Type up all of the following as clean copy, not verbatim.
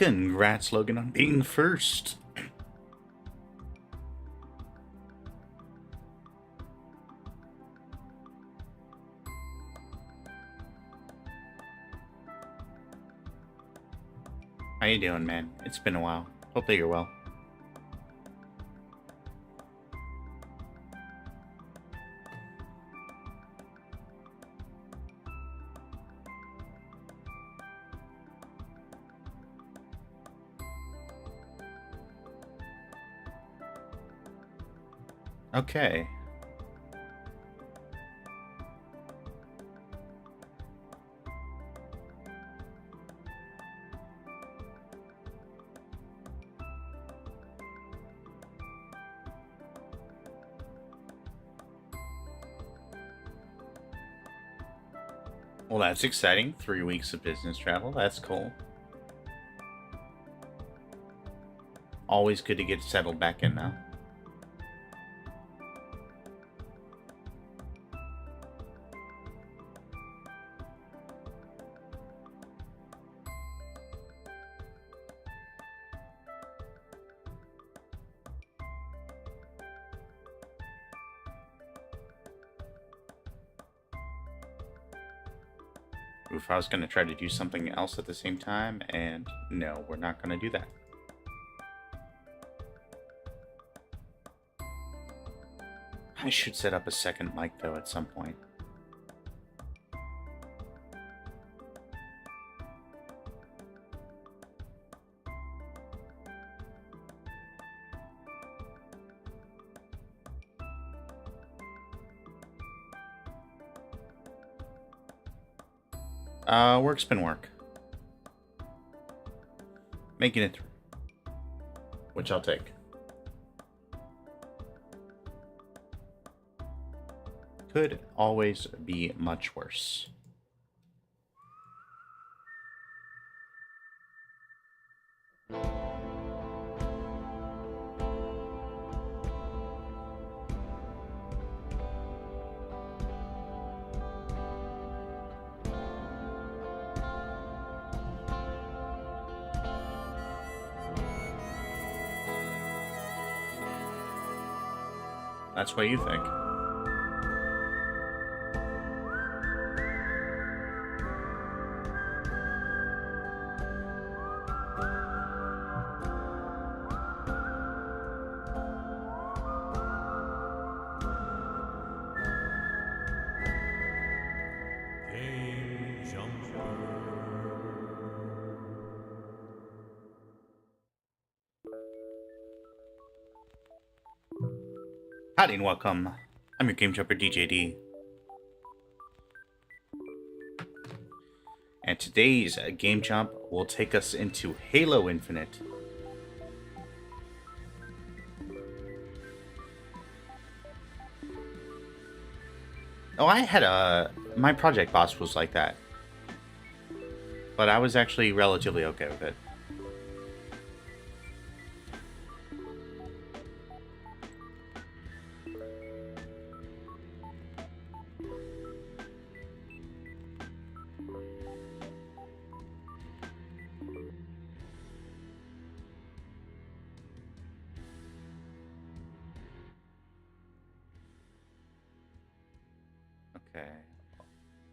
Congrats, Logan, on being first. How you doing, man? It's been a while. Hope that you're well. Okay. Well, that's exciting. 3 weeks of business travel. That's cool. Always good to get settled back in now. Oof, I was going to try to do something else at the same time, and no, we're not going to do that. I should set up a second mic, though, at some point. Work's been work. Making it through. Which I'll take. Could always be much worse. That's what you think. Howdy and welcome. I'm your Game Jumper DJD. And today's Game Jump will take us into Halo Infinite. Oh, I had my project boss was like that. But I was actually relatively okay with it. Okay.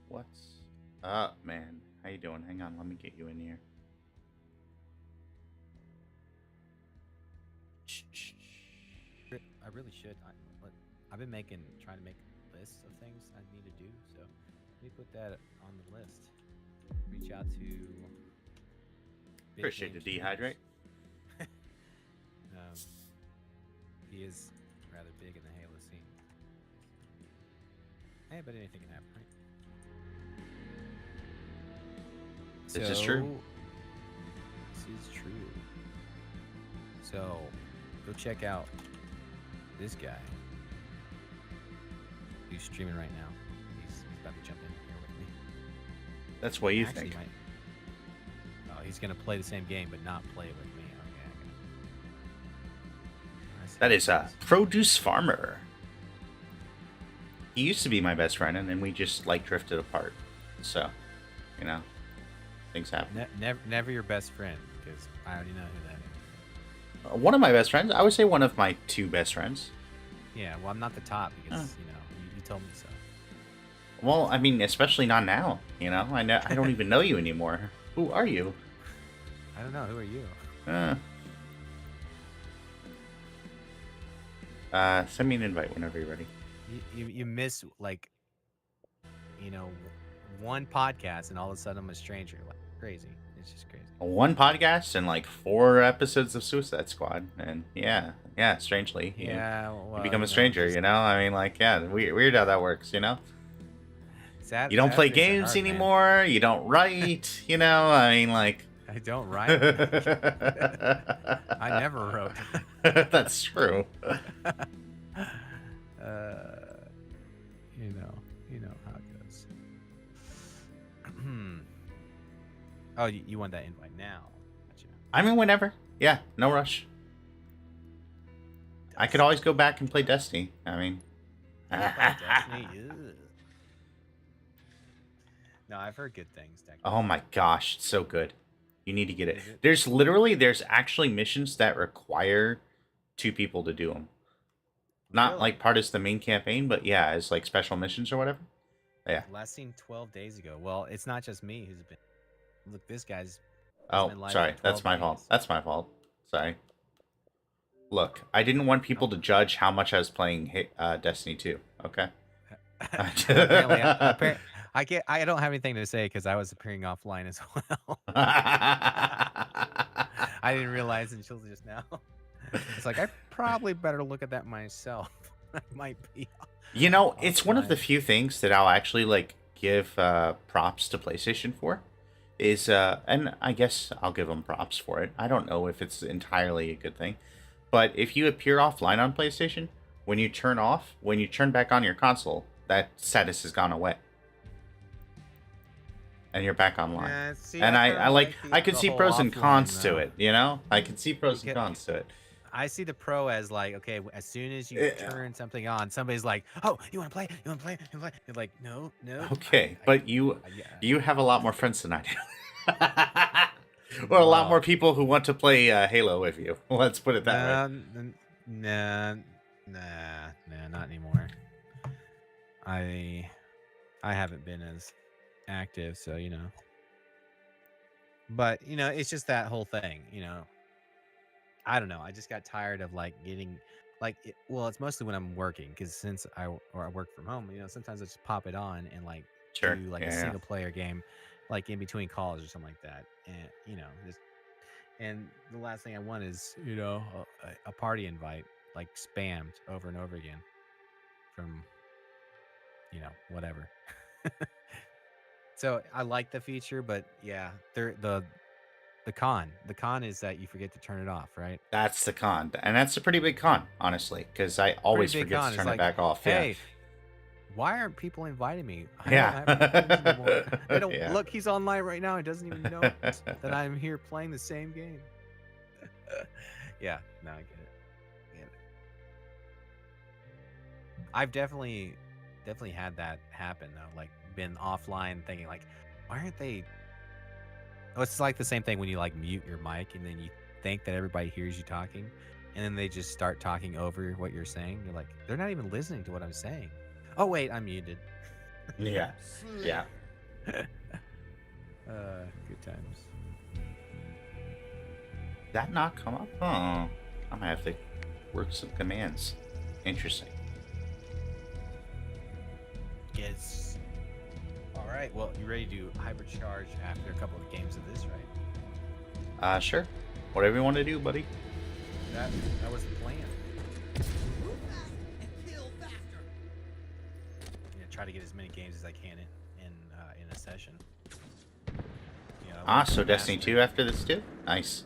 What's up, man? How you doing? Hang on, let me get you in here. I really should. I've been trying to make lists of things I need to do, so let me put that on the list. Reach out to Big Appreciate the James dehydrate. He is rather big in the Halo scene. Hey, but anything can happen, right? This is true. This is true. So, go check out this guy who's streaming right now. He's about to jump in here with me. That's what you Actually, think. He's gonna play the same game, but not play it with me. Okay. That is Produce Farmer. He used to be my best friend, and then we just like drifted apart. So, you know, things happen. Never your best friend, because I already know who that is. One of my best friends. I would say one of my two best friends. Yeah, well, I'm not the top because you told me so. Well, I mean, especially not now. You know, I don't even know you anymore. Who are you? I don't know. Who are you? Send me an invite whenever you're ready. You miss like, one podcast and all of a sudden I'm a stranger. Like crazy. It's just crazy. One podcast and like 4 episodes of Suicide Squad, and yeah, strangely, Yeah, you become a stranger. You know, I mean, like, yeah, weird how that works. You know, you don't play games anymore. Man. You don't write. You know, I mean, like, I don't write. I never wrote. That's true. You know how it goes. Oh, you want that invite now? Gotcha. I mean, whenever. Yeah, no rush. I could always go back and play Destiny. I mean, Destiny. No, I've heard good things. Oh my gosh, it's so good. You need to get it. There's actually missions that require 2 people to do them. Not like part of the main campaign, but yeah, as like special missions or whatever. Yeah. Last seen 12 days ago. Well, it's not just me who's been. Look, this guy's. Oh, sorry. That's my fault. That's my fault. Sorry. Look, I didn't want people to judge how much I was playing Destiny 2. Okay. Apparently, I don't have anything to say because I was appearing offline as well. I didn't realize until just now. It's like I probably better look at that myself. I might be. You know, it's one of the few things that I'll actually like give props to PlayStation for. Is and I guess I'll give them props for it. I don't know if it's entirely a good thing, but if you appear offline on PlayStation, when you turn back on your console, that status has gone away. And you're back online. Yeah, see, and I could see pros and cons to it, you know? I could see pros and cons to it. I see the pro as like, okay, as soon as you turn something on, somebody's like, "Oh, you want to play? You want to play? You want to play?" You're like, "No." Okay, but you have a lot more friends than I do. Or a lot more people who want to play Halo with you. Let's put it that way. Nah, not anymore. I haven't been as active, so but it's just that whole thing, I don't know, I just got tired of like getting it's mostly when I'm working, because since I work from home, sometimes I just pop it on and like do like a single player game like in between calls or something like that, and and the last thing I want is a party invite like spammed over and over again from whatever. So I like the feature, but yeah, the con is that you forget to turn it off, right? That's the con, and that's a pretty big con, honestly, because I always forget to turn it back off. Hey, why aren't people inviting me? I they don't look. He's online right now. He doesn't even know that I'm here playing the same game. Yeah, no, I get it. I've definitely had that happen though. Like, been offline thinking like, why aren't they? Oh, it's like the same thing when you like mute your mic and then you think that everybody hears you talking, and then they just start talking over what you're saying. You're like, they're not even listening to what I'm saying. Oh wait, I'm muted. Yeah. Good times. Did that not come up? Oh, I'm gonna have to work some commands. Interesting. Yes. All right. Well, you ready to hypercharge after a couple of games of this, right? Sure. Whatever you want to do, buddy. That was the plan. Try to get as many games as I can in a session. So Destiny 2 after this too? Nice.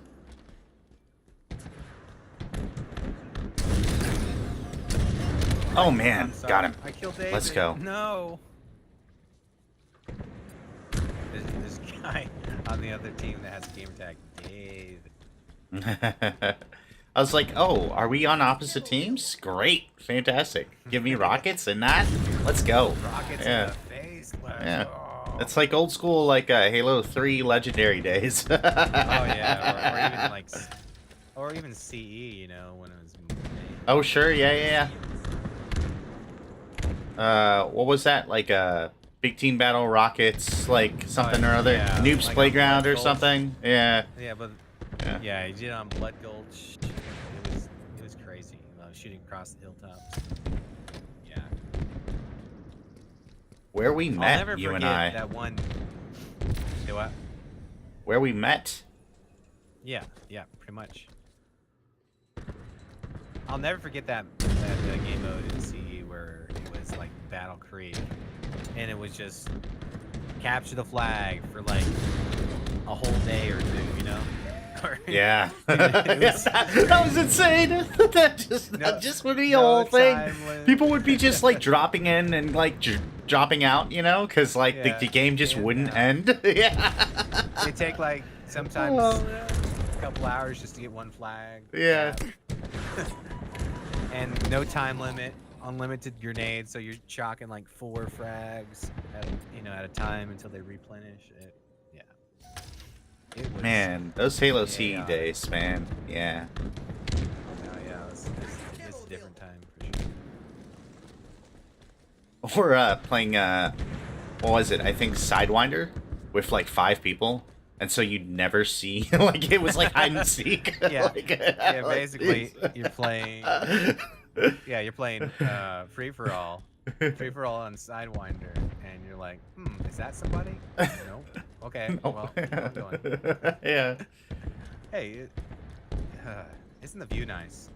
Oh man, got him. I killed David. Let's go. No. This guy on the other team that has a gamer tag, Dave. I was like, oh, are we on opposite teams? Great. Fantastic. Give me rockets and that. Let's go. Rockets in the face. Let's go. It's like old school, like Halo 3 Legendary days. Oh yeah, or even like, or even CE, you know, when it was made. Oh sure, yeah. What was that? Like Big Team Battle Rockets, like something or other. Yeah, Noob's like on Playground Blood or Gulch. something. Yeah. Yeah, but Yeah. yeah, he did it on Blood Gulch. It was crazy. Shooting across the hilltops. Yeah. Where we I'll met, never you forget and I. that one. Do what? Where we met. Yeah, pretty much. I'll never forget that game mode in CE where it was like Battle Creek, and it was just capture the flag for like a whole day or two, you know? Yeah. It was- that was insane. that just would be a whole thing. People would be just like dropping in and like dropping out, you know, because like Yeah, the game just and, wouldn't end. Yeah. They take like sometimes a couple hours just to get one flag. Yeah. And no time limit, unlimited grenades, so you're chalking like 4 frags at a time until they replenish it. Yeah. It was, Man, those Halo CE yeah. days, man. Yeah. Oh yeah, it's a different time for sure. Or playing what was it? I think Sidewinder with like 5 people. And so you'd never see, like, it was like hide and seek. Yeah, like, yeah. like, Basically, you're playing. Yeah, you're playing free for all on Sidewinder, and you're like, is that somebody? No. Okay. No. Well, keep on going. Yeah. Hey, isn't the view nice?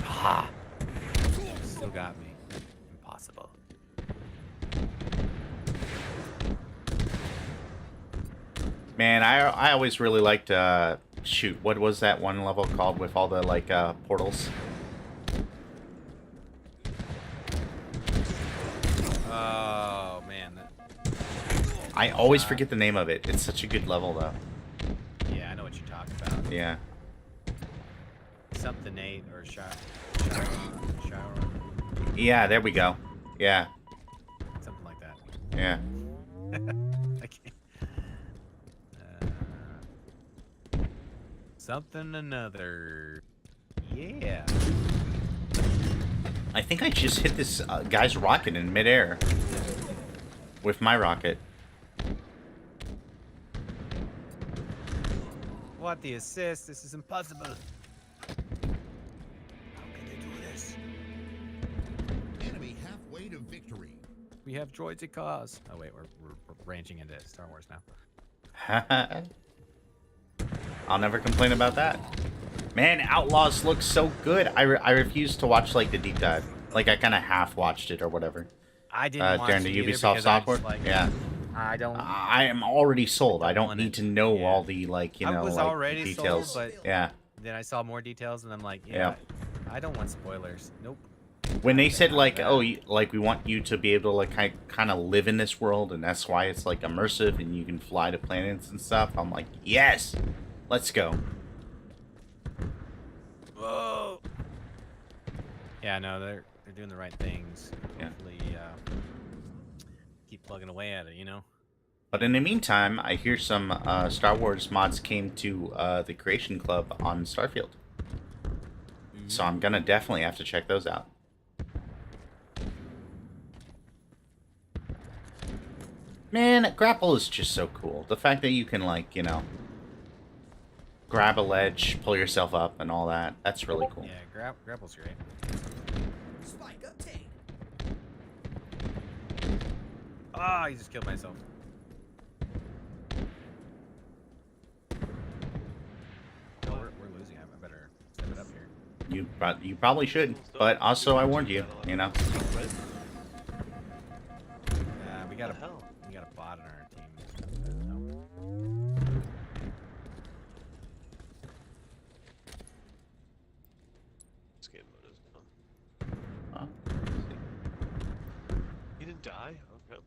Ah. Still got me. Impossible. Man, I always really liked shoot, what was that one level called with all the like portals? Oh man. I always forget the name of it. It's such a good level though. Yeah, I know what you're talking about. Yeah. Something 8 or shower. Yeah, there we go. Yeah. Something like that. Yeah. I can't. Something another. Yeah. I think I just hit this guy's rocket in midair with my rocket. What the assist? This is impossible. How can they do this? Enemy halfway to victory. We have droids at cause. Oh wait, we're branching into Star Wars now. I'll never complain about that. Man, Outlaws looks so good. I refuse to watch like the deep dive. Like I kind of half watched it or whatever. I didn't watch during the it either Ubisoft because I software. just, like, Yeah. I don't. I am already sold. I don't want need it. to know Yeah. all the like you I know was like already details. sold, but yeah. then I saw more details, and I'm like, Yeah. I don't want spoilers. Nope. When they said like, that. oh, like we want you to be able to like kind of live in this world, and that's why it's like immersive, and you can fly to planets and stuff. I'm like, yes, let's go. Whoa. Yeah, no, they're doing the right things. Yeah. Hopefully, keep plugging away at it, you know. But in the meantime, I hear some Star Wars mods came to the Creation Club on Starfield, so I'm gonna definitely have to check those out. Man, grapple is just so cool. The fact that you can, like, you know, grab a ledge, pull yourself up, and all that. That's really cool. Yeah, grapple's great. Spike obtained. Ah, I just killed myself. No, we're losing. I better step it up here. You probably should, but also I warned you, you know. We got a bot on our team. This game mode is fun. Huh? He didn't die? Okay.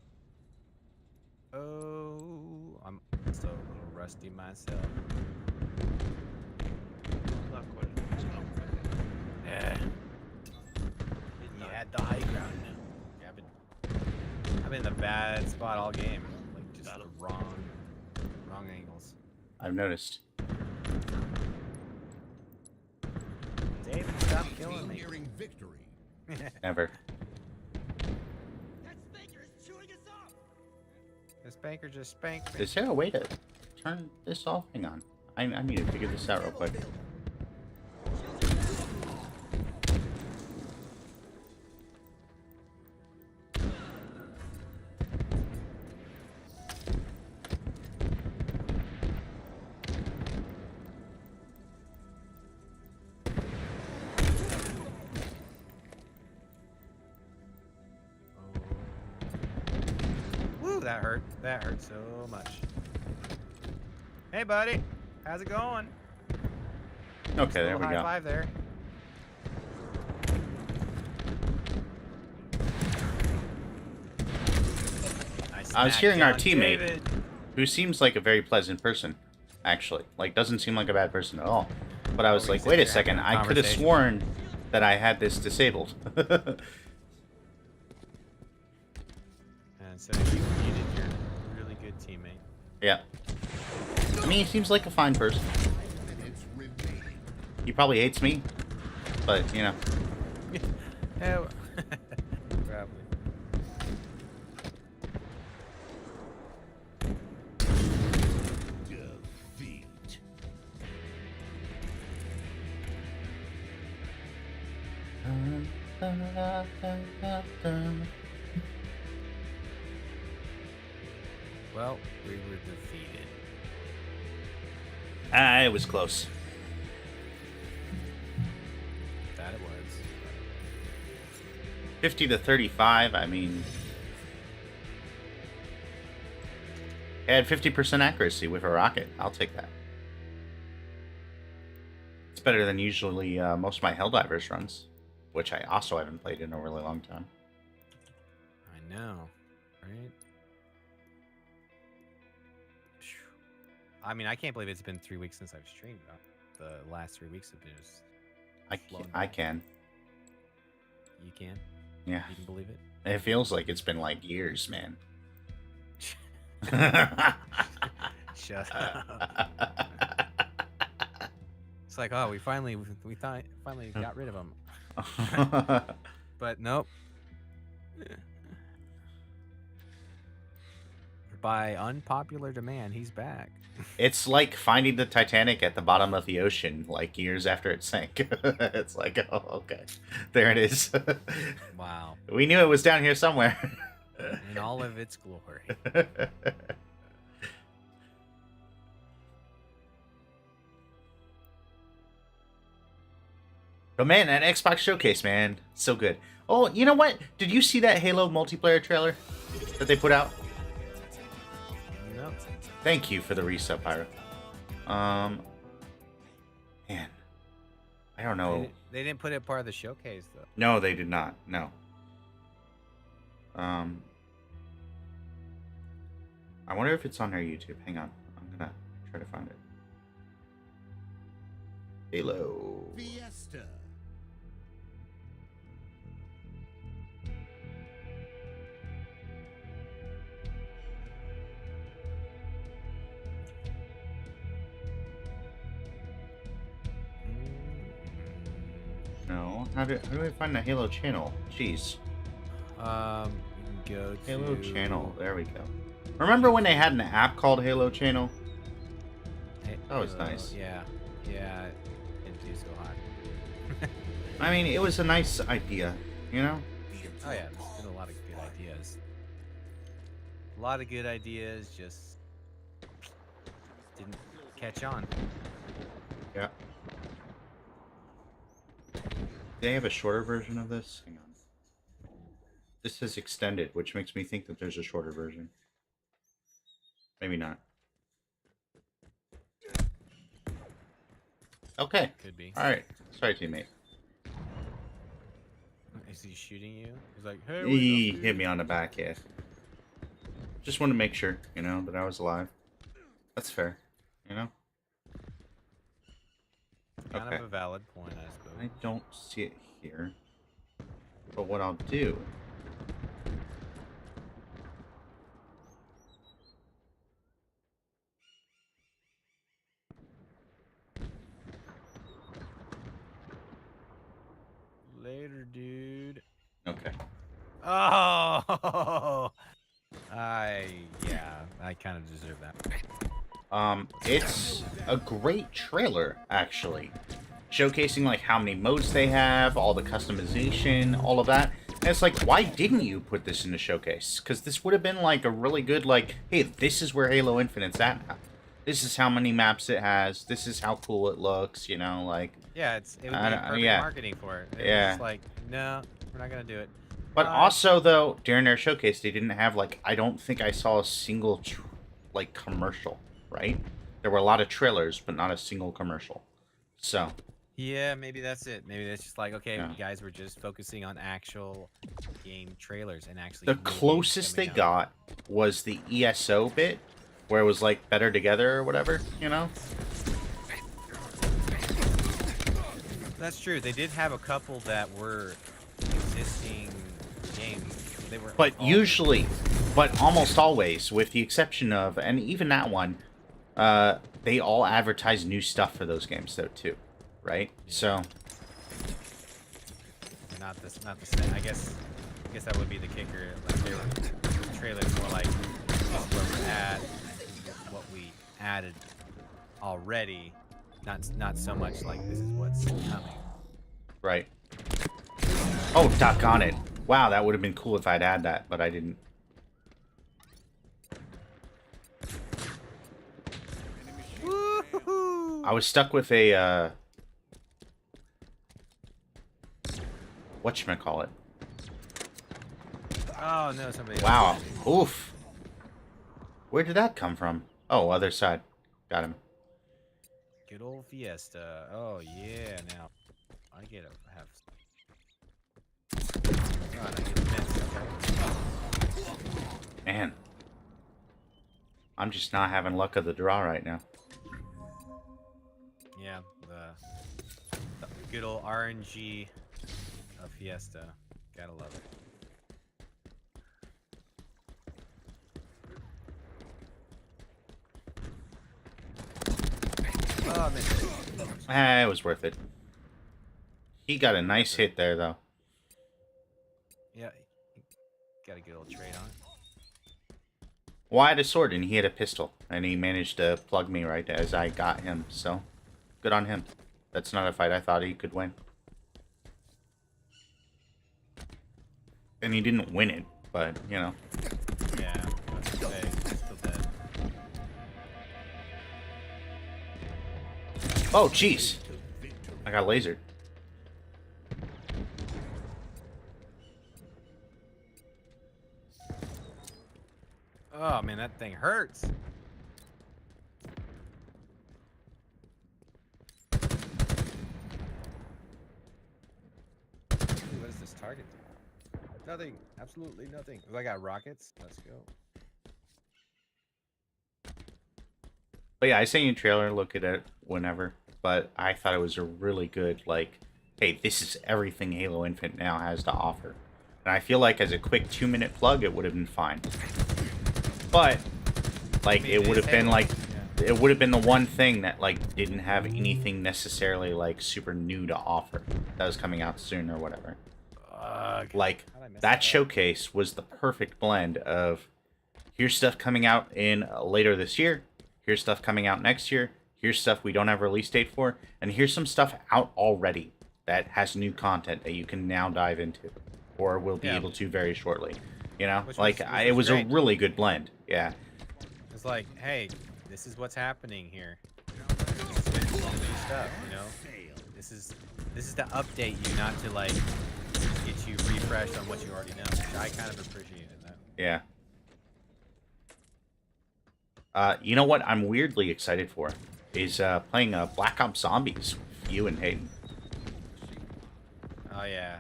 Oh, I'm still a little rusty myself. Not quite. So, Yeah. You had the high ground. bad spot all game. Like just Got the him. wrong angles. I've noticed. David, stop killing Team me. nearing victory. Never. This banker just spanked me. Is there a way to turn this off? Hang on. I need to figure this out real quick. Woo, that hurt. That hurt so much. Hey, buddy. How's it going? Okay, there Little we high go. five there. I was hearing our smacked teammate, David. who seems like a very pleasant person, actually. Like, doesn't seem like a bad person at all. But I was we like, sit wait a there second, having a I could have conversation. sworn that I had this disabled. And so you defeated your really good teammate. Yeah. I mean, he seems like a fine person. Minutes remaining. He probably hates me, but, you know. Yeah, probably. Defeat. Well, we were defeated. It was close. That it was. 50 to 35, I mean... I had 50% accuracy with a rocket. I'll take that. It's better than usually most of my Helldivers runs, which I also haven't played in a really long time. I know, right? Phew. I mean, I can't believe it's been 3 weeks since I've streamed. The last 3 weeks have been just. flown I by. can. You can? Yeah. You can believe it? It feels like it's been like years, man. Shut up. It's like, oh, we finally got rid of him. But nope. By unpopular demand, he's back. It's like finding the Titanic at the bottom of the ocean, like years after it sank. It's like, oh, okay, there it is. Wow. We knew it was down here somewhere. In all of its glory. But man, that Xbox Showcase, man, so good. Oh, you know what? Did you see that Halo multiplayer trailer that they put out? Nope. Thank you for the resub, Pyro. Man, I don't know. They didn't put it part of the showcase though. No, they did not. No. I wonder if it's on their YouTube. Hang on. I'm gonna try to find it. Halo. Fiesta. No. How do I find the Halo channel? Jeez. You can go to Halo channel. There we go. Remember when they had an app called Halo Channel? That was nice. Yeah, yeah. It didn't do so hot. I mean, it was a nice idea, you know? Oh yeah, there's been a lot of good ideas. A lot of good ideas just didn't catch on. Yeah. They have a shorter version of this? Hang on. This is extended, which makes me think that there's a shorter version. Maybe not. Okay. Could be. Alright. Sorry, teammate. Is he shooting you? He's like, hey, He hit me on the back, yeah. Just want to make sure, you know, that I was alive. That's fair, you know? Kind Okay. of a valid point, I suppose. I don't see it here. But what I'll do Later, dude. Okay. Oh, I kind of deserve that. It's a great trailer, actually. Showcasing, like, how many modes they have, all the customization, all of that. And it's like, why didn't you put this in the showcase? Because this would have been, like, a really good, like, hey, this is where Halo Infinite's at now. This is how many maps it has. This is how cool it looks, you know, like... Yeah, it would be perfect yeah. marketing for it. It was Yeah. just like, no, we're not gonna do it. But also, though, during their showcase, they didn't have, like, I don't think I saw a single, like, commercial, right? There were a lot of trailers, but not a single commercial. So... Yeah, maybe that's it. Maybe that's just like, okay, Yeah. you guys were just focusing on actual game trailers and actually. The new games closest they coming out. got was the ESO bit, where it was like Better Together or whatever, you know? That's true. They did have a couple that were existing games. They were. But all- usually, but almost always, with the exception of, and even that one, they all advertise new stuff for those games though too, right? Yeah. So Not the same. I guess that would be the kicker. Like they were the trailers more like this is where we're at, this is what we added already. Not so much like this is what's coming. right. Oh, doggone it! Wow, that would have been cool if I'd had that, but I didn't. Woo-hoo-hoo! I was stuck with a whatchamacallit. Oh no, somebody. Wow. Oof. Where did that come from? Oh, other side. Got him. Good old Fiesta. Oh yeah, now I get to have. God, I get mints, okay? Man. I'm just not having luck of the draw right now. Yeah, the good old RNG of Fiesta. Gotta love it. Oh, I missed it. It was worth it. He got a nice hit there, though. Yeah, got a good old trade on. Well, I had a sword and he had a pistol, and he managed to plug me right as I got him, so good on him. That's not a fight I thought he could win. And he didn't win it, but, you know. Yeah, I was gonna say, he's still dead. Oh, jeez. I got lasered. Oh man, that thing hurts. What does this target do? Nothing. Absolutely nothing. Oh, I got rockets. Let's go. But yeah, I sent you a trailer, look at it whenever. But I thought it was a really good, like, hey, this is everything Halo Infinite now has to offer. And I feel like as a quick 2-minute plug, it would have been fine. But, like, I mean, it would is have been Halo. like, Yeah. it would have been the one thing that, like, didn't have anything necessarily, like, super new to offer. That was coming out soon or whatever. Ugh. Like, How'd I mess that up? showcase was the perfect blend of here's stuff coming out in later this year, here's stuff coming out next year, here's stuff we don't have a release date for, and here's some stuff out already that has new content that you can now dive into, or will be Yeah. able to very shortly. You know, Which like was it was great. a really good blend. Yeah, It's like, hey, this is what's happening here. This is new stuff, you know. This is to update you, not to like get you refreshed on what you already know. Which I kind of appreciated that. yeah. You know what I'm weirdly excited for is playing Black Ops Zombies with you and Hayden. Oh yeah.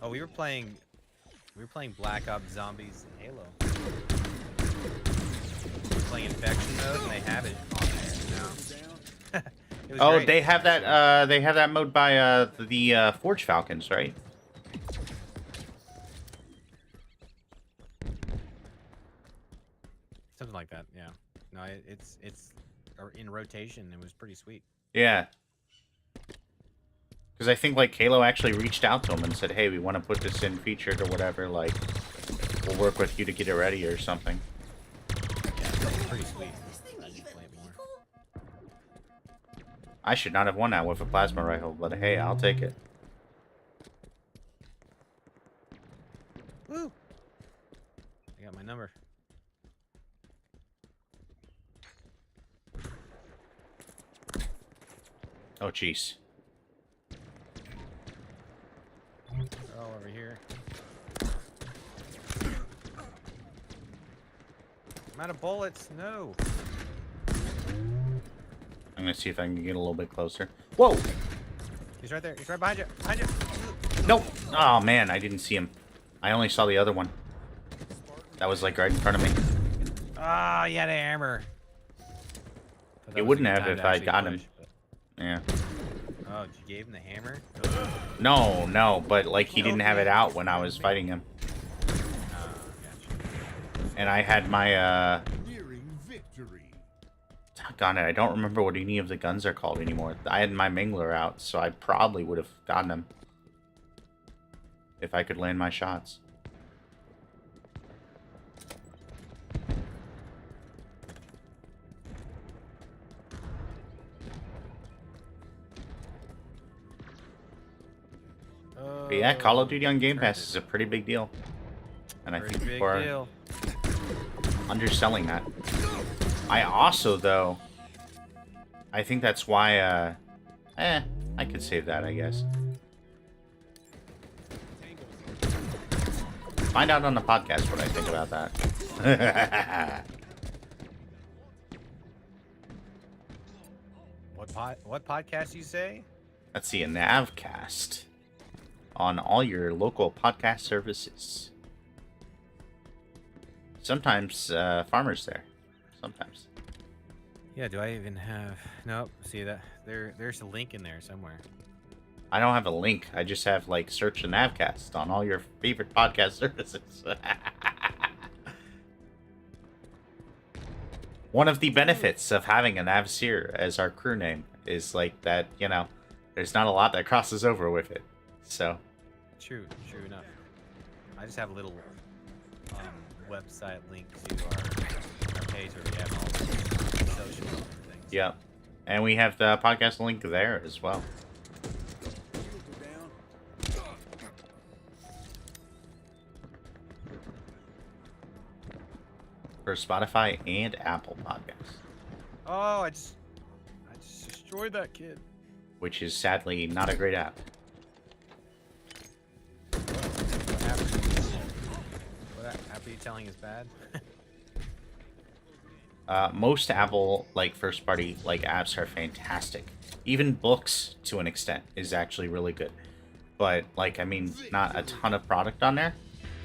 Oh, we were playing Black Ops Zombies in Halo. We were playing Infection mode, and they have it on there now. It was Oh, great. they have that. They have that mode by the Forge Falcons, right? Something like that, yeah. No, it's in rotation. It was pretty sweet. Yeah. Because I think like Halo actually reached out to him and said, "Hey, we want to put this in featured or whatever. Like, we'll work with you to get it ready or something." Pretty sweet. I need to play it more. I should not have won that with a plasma rifle, but hey, I'll take it. Woo! I got my number. Oh, jeez. They're all over here. I'm out of bullets. No. I'm gonna see if I can get a little bit closer. Whoa! He's right there. He's right behind you. Behind you. Nope. Oh man, I didn't see him. I only saw the other one. That was like right in front of me. Ah, he had a hammer. Thought that He was a wouldn't good have time if to I'd actually got him. push, but- Yeah. Oh, you gave him the hammer? No, but like he didn't have it out when I was fighting him. Gotcha. And I had my Nearing victory. Doggone it, I don't remember what any of the guns are called anymore. I had my Mingler out, so I probably would have gotten him. If I could land my shots. But yeah, Call of Duty on Game Pass is a pretty big deal. And I Pretty think big people are deal. underselling that. I also, though, I think that's why, I could save that, I guess. Find out on the podcast what I think about that. What podcast you say? Let's see, a Navcast on all your local podcast services. Sometimes Farmer's there. Sometimes. Yeah, do I even have... Nope, see that? There's a link in there somewhere. I don't have a link. I just have, like, search the Navcast on all your favorite podcast services. One of the benefits of having a Navseer as our crew name is, like, that, you know, there's not a lot that crosses over with it. So, True enough. I just have a little website link to our page where we have all the social things. yeah. And we have the podcast link there as well. For Spotify and Apple Podcasts, Oh, I just destroyed that kid. which is sadly not a great app. What app? What app are you telling is bad? Most Apple like first party like apps are fantastic. Even books to an extent is actually really good. But like I mean not a ton of product on there.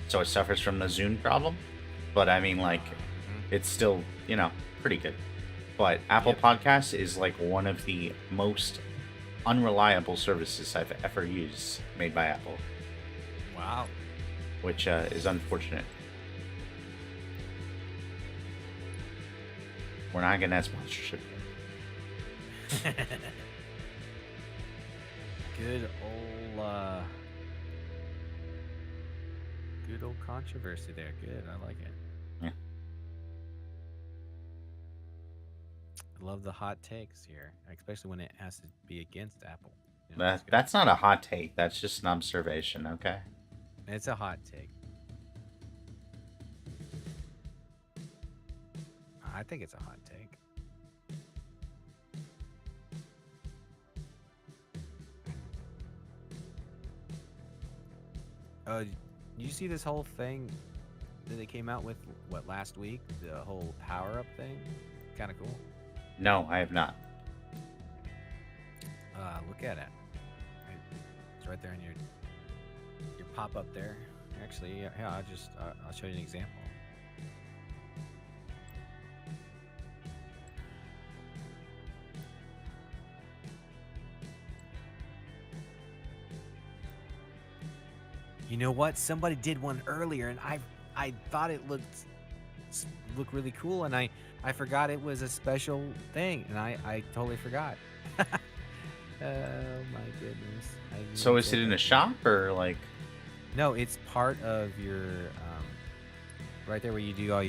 So it suffers from the Zune problem. But I mean like it's still, you know, pretty good. But Apple Podcasts is like one of the most unreliable services I've ever used made by Apple, Wow. which is unfortunate. We're not getting that sponsorship. Good old controversy there. Good, I like it. Yeah. I love the hot takes here, especially when it has to be against Apple. You know, it's good. That's not a hot take. That's just an observation, okay? It's a hot take. I think it's a hot take. You see this whole thing that they came out with, what, last week? The whole power-up thing? Kind of cool. No, I have not. Look at it. It's right there in your pop-up there. Actually, yeah, I'll show you an example. You know what? Somebody did one earlier, and I thought it looked really cool, and I forgot it was a special thing, and I totally forgot. Oh my goodness. I didn't So even is pay it in a attention. shop or like No, it's part of your right there where you do all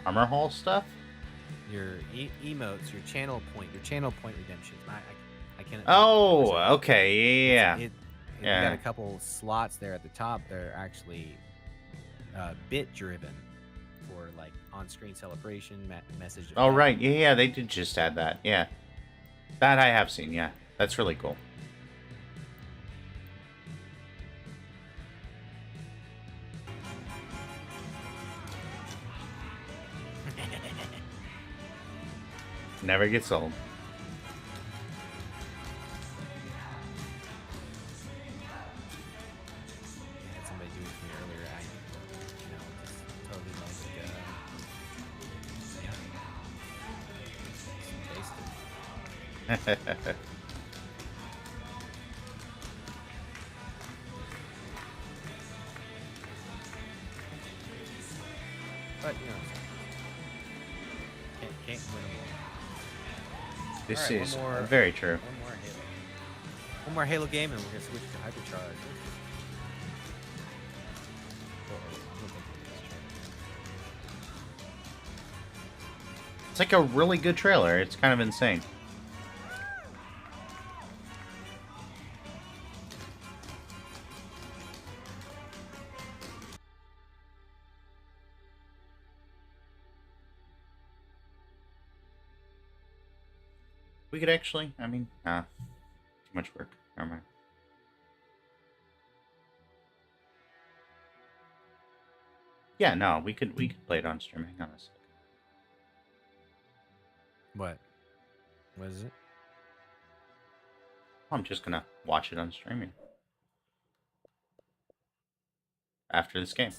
Armor Hall stuff? your emotes, your channel point redemptions. I can't Oh, represent it. okay, It's yeah, you got yeah. a couple slots there at the top. They're actually bit driven for like on-screen celebration, message Oh, effect. right, yeah, they did just add that, yeah. That I have seen, yeah. That's really cool. Never gets old. I had somebody do it to me earlier. Just totally like, tasted. But can't win them all. All This right, is very true. one more Halo game, and we're gonna switch to Hypercharge. It's like a really good trailer. It's kind of insane. We could actually, I mean, too much work. Never mind. Yeah, no, we could play it on stream. Hang on a second. What? What is it? I'm just gonna watch it on streaming after this game.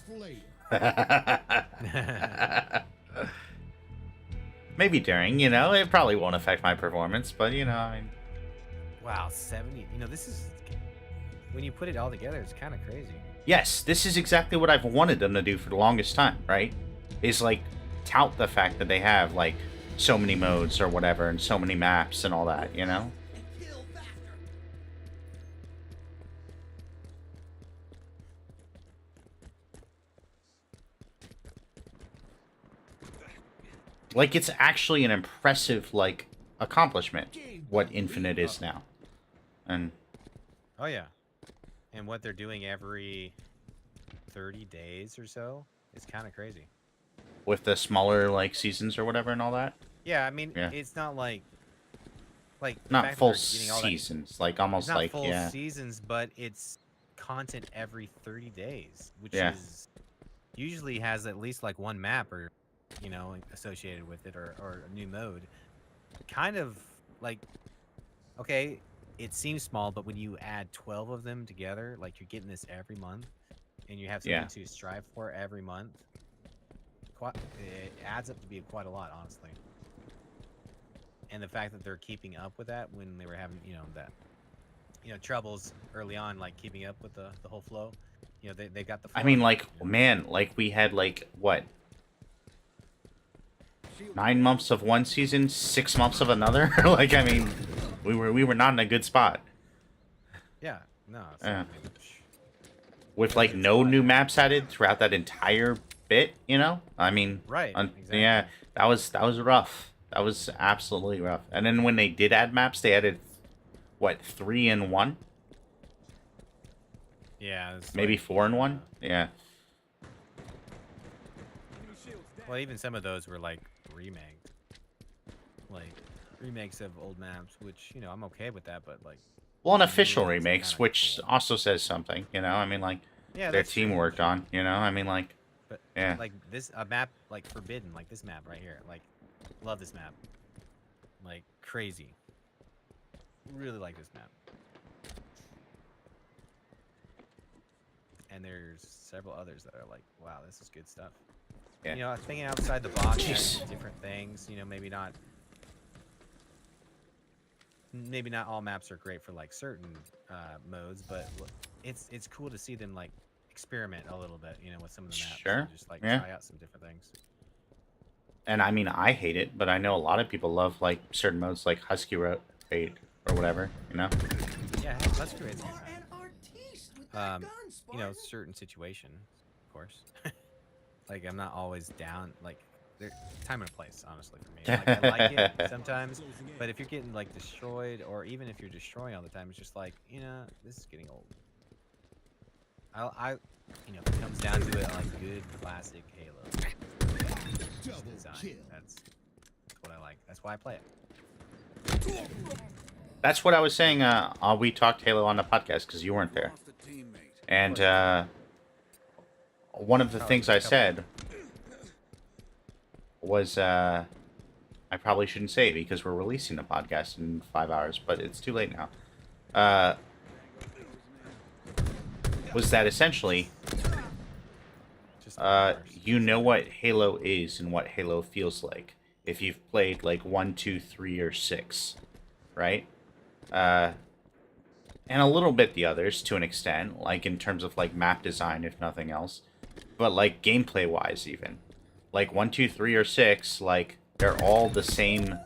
Maybe during, it probably won't affect my performance, but I mean, Wow, 70. This is when you put it all together, it's kind of crazy. yes, this is exactly what I've wanted them to do for the longest time, right? Is like tout the fact that they have like so many modes or whatever and so many maps and all that. Like it's actually an impressive like accomplishment what Infinite is now. And Oh yeah, and what they're doing every 30 days or so is kind of crazy. with the smaller like seasons or whatever and all that. Yeah, I mean, Yeah. it's not like the Not fact that full they're getting all that. seasons, like It's almost not like full yeah. seasons, but it's content every 30 days, which Yeah. is usually has at least like one map or associated with it or a new mode. Kind of like okay, it seems small, but when you add 12 of them together, like you're getting this every month, and you have something Yeah. to strive for every month, it adds up to be quite a lot, honestly. And the fact that they're keeping up with that when they were having, troubles early on, like keeping up with the whole flow, they got the flow. I mean, down, like, man, like we had like what 9 months of one season, 6 months of another. Like, I mean, we were not in a good spot Yeah, no. Yeah. I mean, with like no new maps added throughout that entire bit. I mean, right. Exactly. yeah, that was rough. That was absolutely rough. And then when they did add maps, they added what 3 in 1, Yeah. It's maybe like, 4 in 1. Yeah. Well, even some of those were like remakes of old maps, which I'm okay with that, but like. Well, an new official ones are remakes, kinda which cool. also says something. I mean, like Yeah, their that's team true, worked that's on. I mean, like But yeah. like a map like Forbidden, like this map right here, like love this map, like crazy. Really like this map. And there's several others that are like, wow, this is good stuff. Yeah. Thinking outside the box, Jeez. trying different things. Maybe not all maps are great for like certain modes, but it's cool to see them like experiment a little bit, with some of the maps. Sure. And just like Yeah. try out some different things. and I mean, I hate it, but I know a lot of people love like certain modes like Husky Raid or whatever, you know? Yeah, that's great. You know, certain situation, of course. Like I'm not always down. Like there, time and place, honestly, for me. Like I like it sometimes, but if you're getting like destroyed, or even if you're destroying all the time, it's just like this is getting old. If it comes down to it, I like good classic Halo design. That's what I like. That's why I play it. That's what I was saying. We talked Halo on the podcast because you weren't there, and one of the things I said was I probably shouldn't say it because we're releasing the podcast in 5 hours, but it's too late now. Was that essentially you know what Halo is and what Halo feels like if you've played like 1, 2, 3, or 6, right? And a little bit the others to an extent, like in terms of like map design, if nothing else, but like gameplay wise, even like 1, 2, 3, or 6, like they're all the same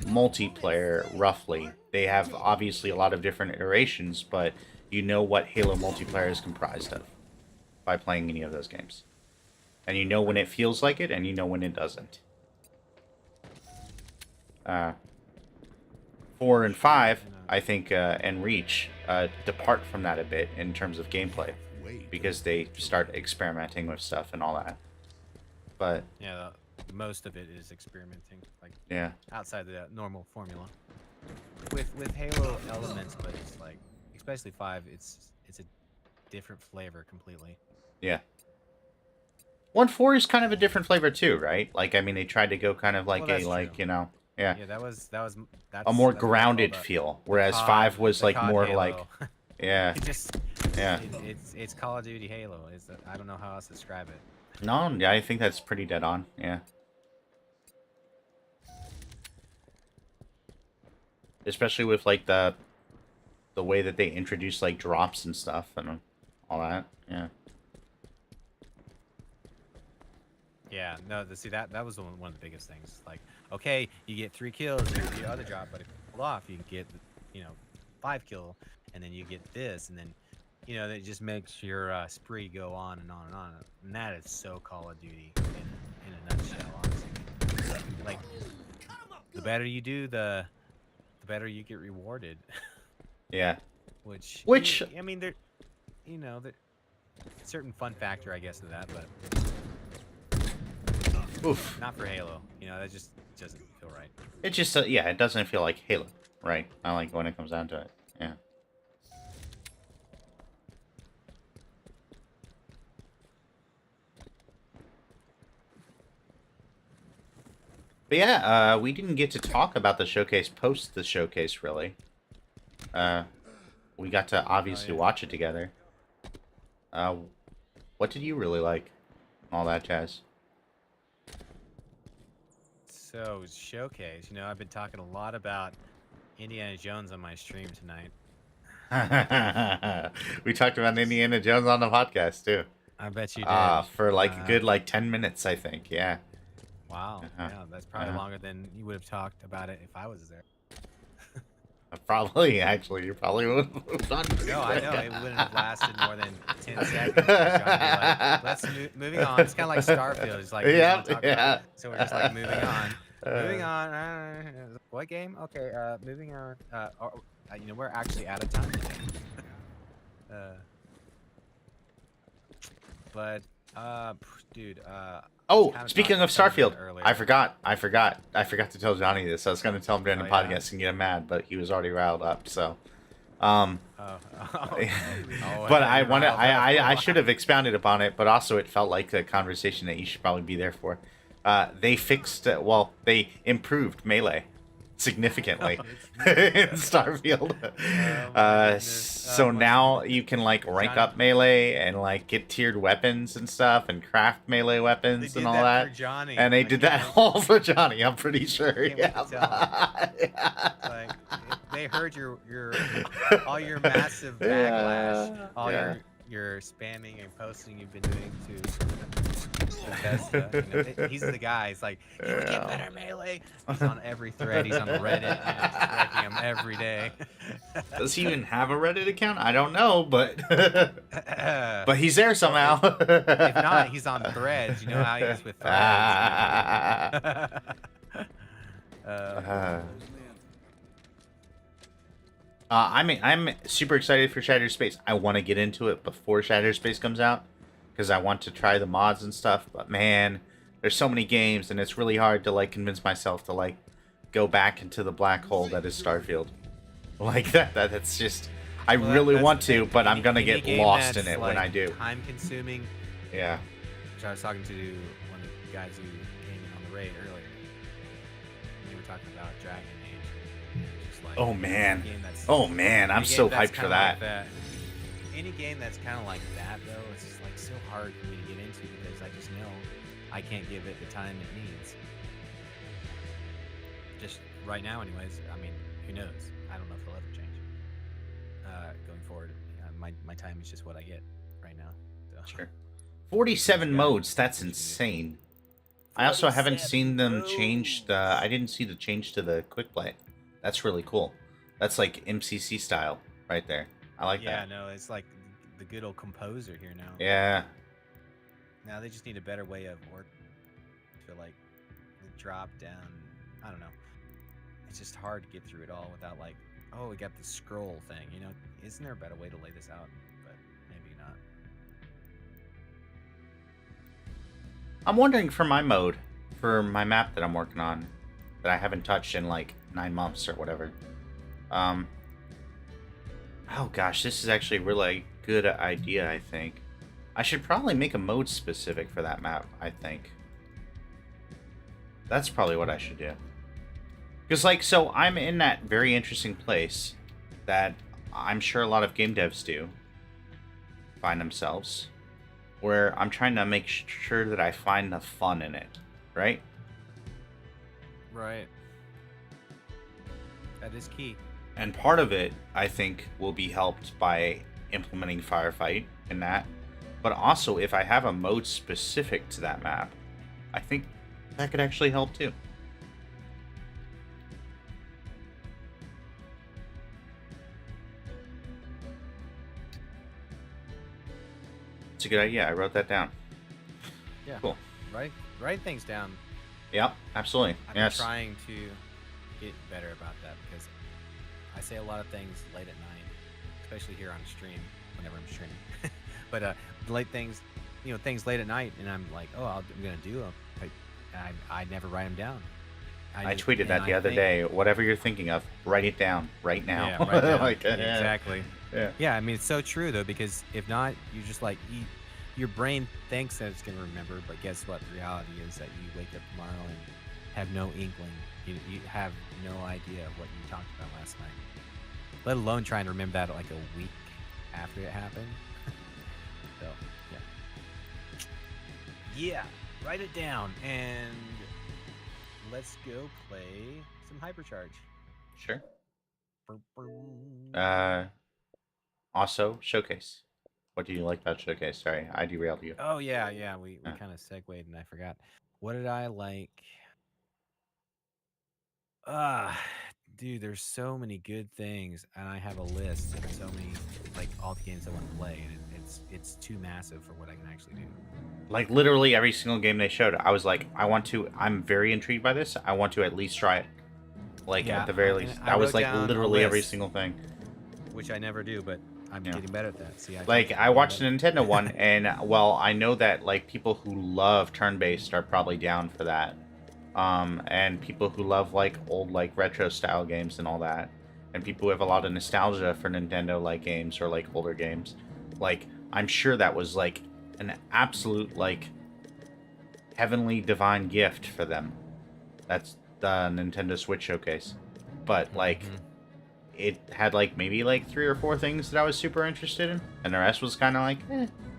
multiplayer roughly. They have obviously a lot of different iterations, but you know what Halo multiplayer is comprised of by playing any of those games. And you know when it feels like it, and you know when it doesn't. 4 and 5, I think, and Reach depart from that a bit in terms of gameplay, because they start experimenting with stuff and all that. But yeah, most of it is experimenting, like outside the normal formula. With Halo elements, but it's like, especially 5, it's a different flavor completely. Yeah. 1.4 is kind of a different flavor too, right? Like, I mean, they tried to go kind of like Yeah, that's a more that's grounded feel, whereas 5 was like more Halo. like, yeah, it's Call of Duty Halo. I don't know how else to describe it. No, yeah, I think that's pretty dead on. Yeah. Especially with like the way that they introduce like drops and stuff and all that. Yeah. Yeah, no, see that was one of the biggest things. Like, okay, you get 3 kills, you get the other drop, but if you pull off, you can get 5 kill, and then you get this, and then that just makes your spree go on and on and on. And that is so Call of Duty in a nutshell, honestly. Like, the better you do, the better you get rewarded. Yeah. Which I mean, there certain fun factor, I guess, to that, but. Oof. Not for Halo. That just doesn't feel right. It just, it doesn't feel like Halo, right? I like when it comes down to it. Yeah. But yeah, we didn't get to talk about the showcase post the showcase, really. We got to obviously watch it together. What did you really like? All that jazz. So, showcase. I've been talking a lot about Indiana Jones on my stream tonight. We talked about Indiana Jones on the podcast, too. I bet you did. For like a good 10 minutes, I think. Yeah. Wow. Yeah, that's probably longer than you would have talked about it if I was there. Probably, actually. You probably would have moved on. No, I know. It wouldn't have lasted more than 10 seconds. Like, let's moving on. It's kind of like Starfield. It's like, yeah. So we're just like moving on. Moving on. What game? Okay, moving on. We're actually out of time today. But, dude, oh, speaking of Starfield, I forgot to tell Johnny this. I was going to tell him during the podcast and get him mad, but he was already riled up. So, but I should have expounded upon it. But also, it felt like a conversation that you should probably be there for. They fixed, they improved melee significantly in Starfield. So now you can rank up melee and get tiered weapons and stuff and craft melee weapons and all that. And they did that all for Johnny, I'm pretty sure. Yeah. They heard your all your massive backlash, all your spamming and posting you've been doing to Bethesda. He's the guy. It's like, he would get better melee. He's on every thread. He's on Reddit, man, just wrecking him every day. Does he even have a Reddit account? I don't know, but but he's there somehow. If not, he's on Threads. You know how he is with Threads. I'm super excited for Shattered Space. I want to get into it before Shattered Space comes out because I want to try the mods and stuff. But man, there's so many games, and it's really hard to like convince myself to like go back into the black hole that is Starfield. Like that's just I really want to, but I'm gonna get lost in it when I do. Time consuming. Yeah. Which I was talking to one of the guys who came in on the raid earlier. And they were talking about Dragon Age. And just like, Oh man. Oh man, I'm so hyped for that. Any game that's kind of like that, though, it's just like so hard for me to get into because I just know I can't give it the time it needs. Just right now, anyways. I mean, who knows? I don't know if it'll ever change. Going forward, my time is just what I get right now. So. Sure. 47 modes. That's insane. I also haven't seen them change the. I didn't see the change to the quick play. That's really cool. That's like MCC style right there. I like that. Yeah, no, it's like the good old composer here now. Yeah. Now they just need a better way of work to like the drop down. I don't know. It's just hard to get through it all without like, oh, we got the scroll thing. You know, isn't there a better way to lay this out? But maybe not. I'm wondering for my mode, for my map that I'm working on, that I haven't touched in like 9 months or whatever. Oh gosh, this is actually a really good idea, I think. I should probably make a mode specific for that map, I think. That's probably what I should do. Because, like, so I'm in that very interesting place that I'm sure a lot of game devs do find themselves, where I'm trying to make sure that I find the fun in it, right? Right. That is key. And part of it, I think, will be helped by implementing Firefight in that. But also, if I have a mode specific to that map, I think that could actually help too. It's a good idea. I wrote that down. Yeah. Cool. Write things down. Yep, absolutely. I'm Yes. trying to get better about that because I say a lot of things late at night, especially here on stream whenever I'm streaming. But things late at night, and I'm like, oh, I'm gonna do them. I never write them down. I tweeted that the other day. Whatever you're thinking of, write it down right now. Yeah, right now. Like, Exactly. Yeah. Yeah, I mean, it's so true, though, because if not, you just like, your brain thinks that it's going to remember, but guess what? The reality is that you wake up tomorrow and have no inkling. You have no idea of what you talked about last night, let alone trying to remember that like a week after it happened. So, yeah, write it down, and let's go play some Hypercharge. Sure. Also, Showcase. What do you like about Showcase? Sorry, I derailed you. Oh, yeah, we kind of segued, and I forgot. What did I like? Dude, there's so many good things, and I have a list of so many, like, all the games I want to play, and it's too massive for what I can actually do. Like, literally every single game they showed, I was like, I'm very intrigued by this. I want to at least try it. Like, Yeah, at the very and least. I That was, wrote like, down a literally every list. single thing. Which I never do, but I'm Yeah. getting better at that. See, Like, I watched the Nintendo one, and, well, I know that, like, people who love turn-based are probably down for that. And people who love, like, old, like, retro-style games and all that. And people who have a lot of nostalgia for Nintendo-like games or, like, older games. Like, I'm sure that was, like, an absolute, like, heavenly divine gift for them. That's the Nintendo Switch Showcase. But, like, it had, like, maybe, like, 3 or 4 things that I was super interested in. And the rest was kind of like,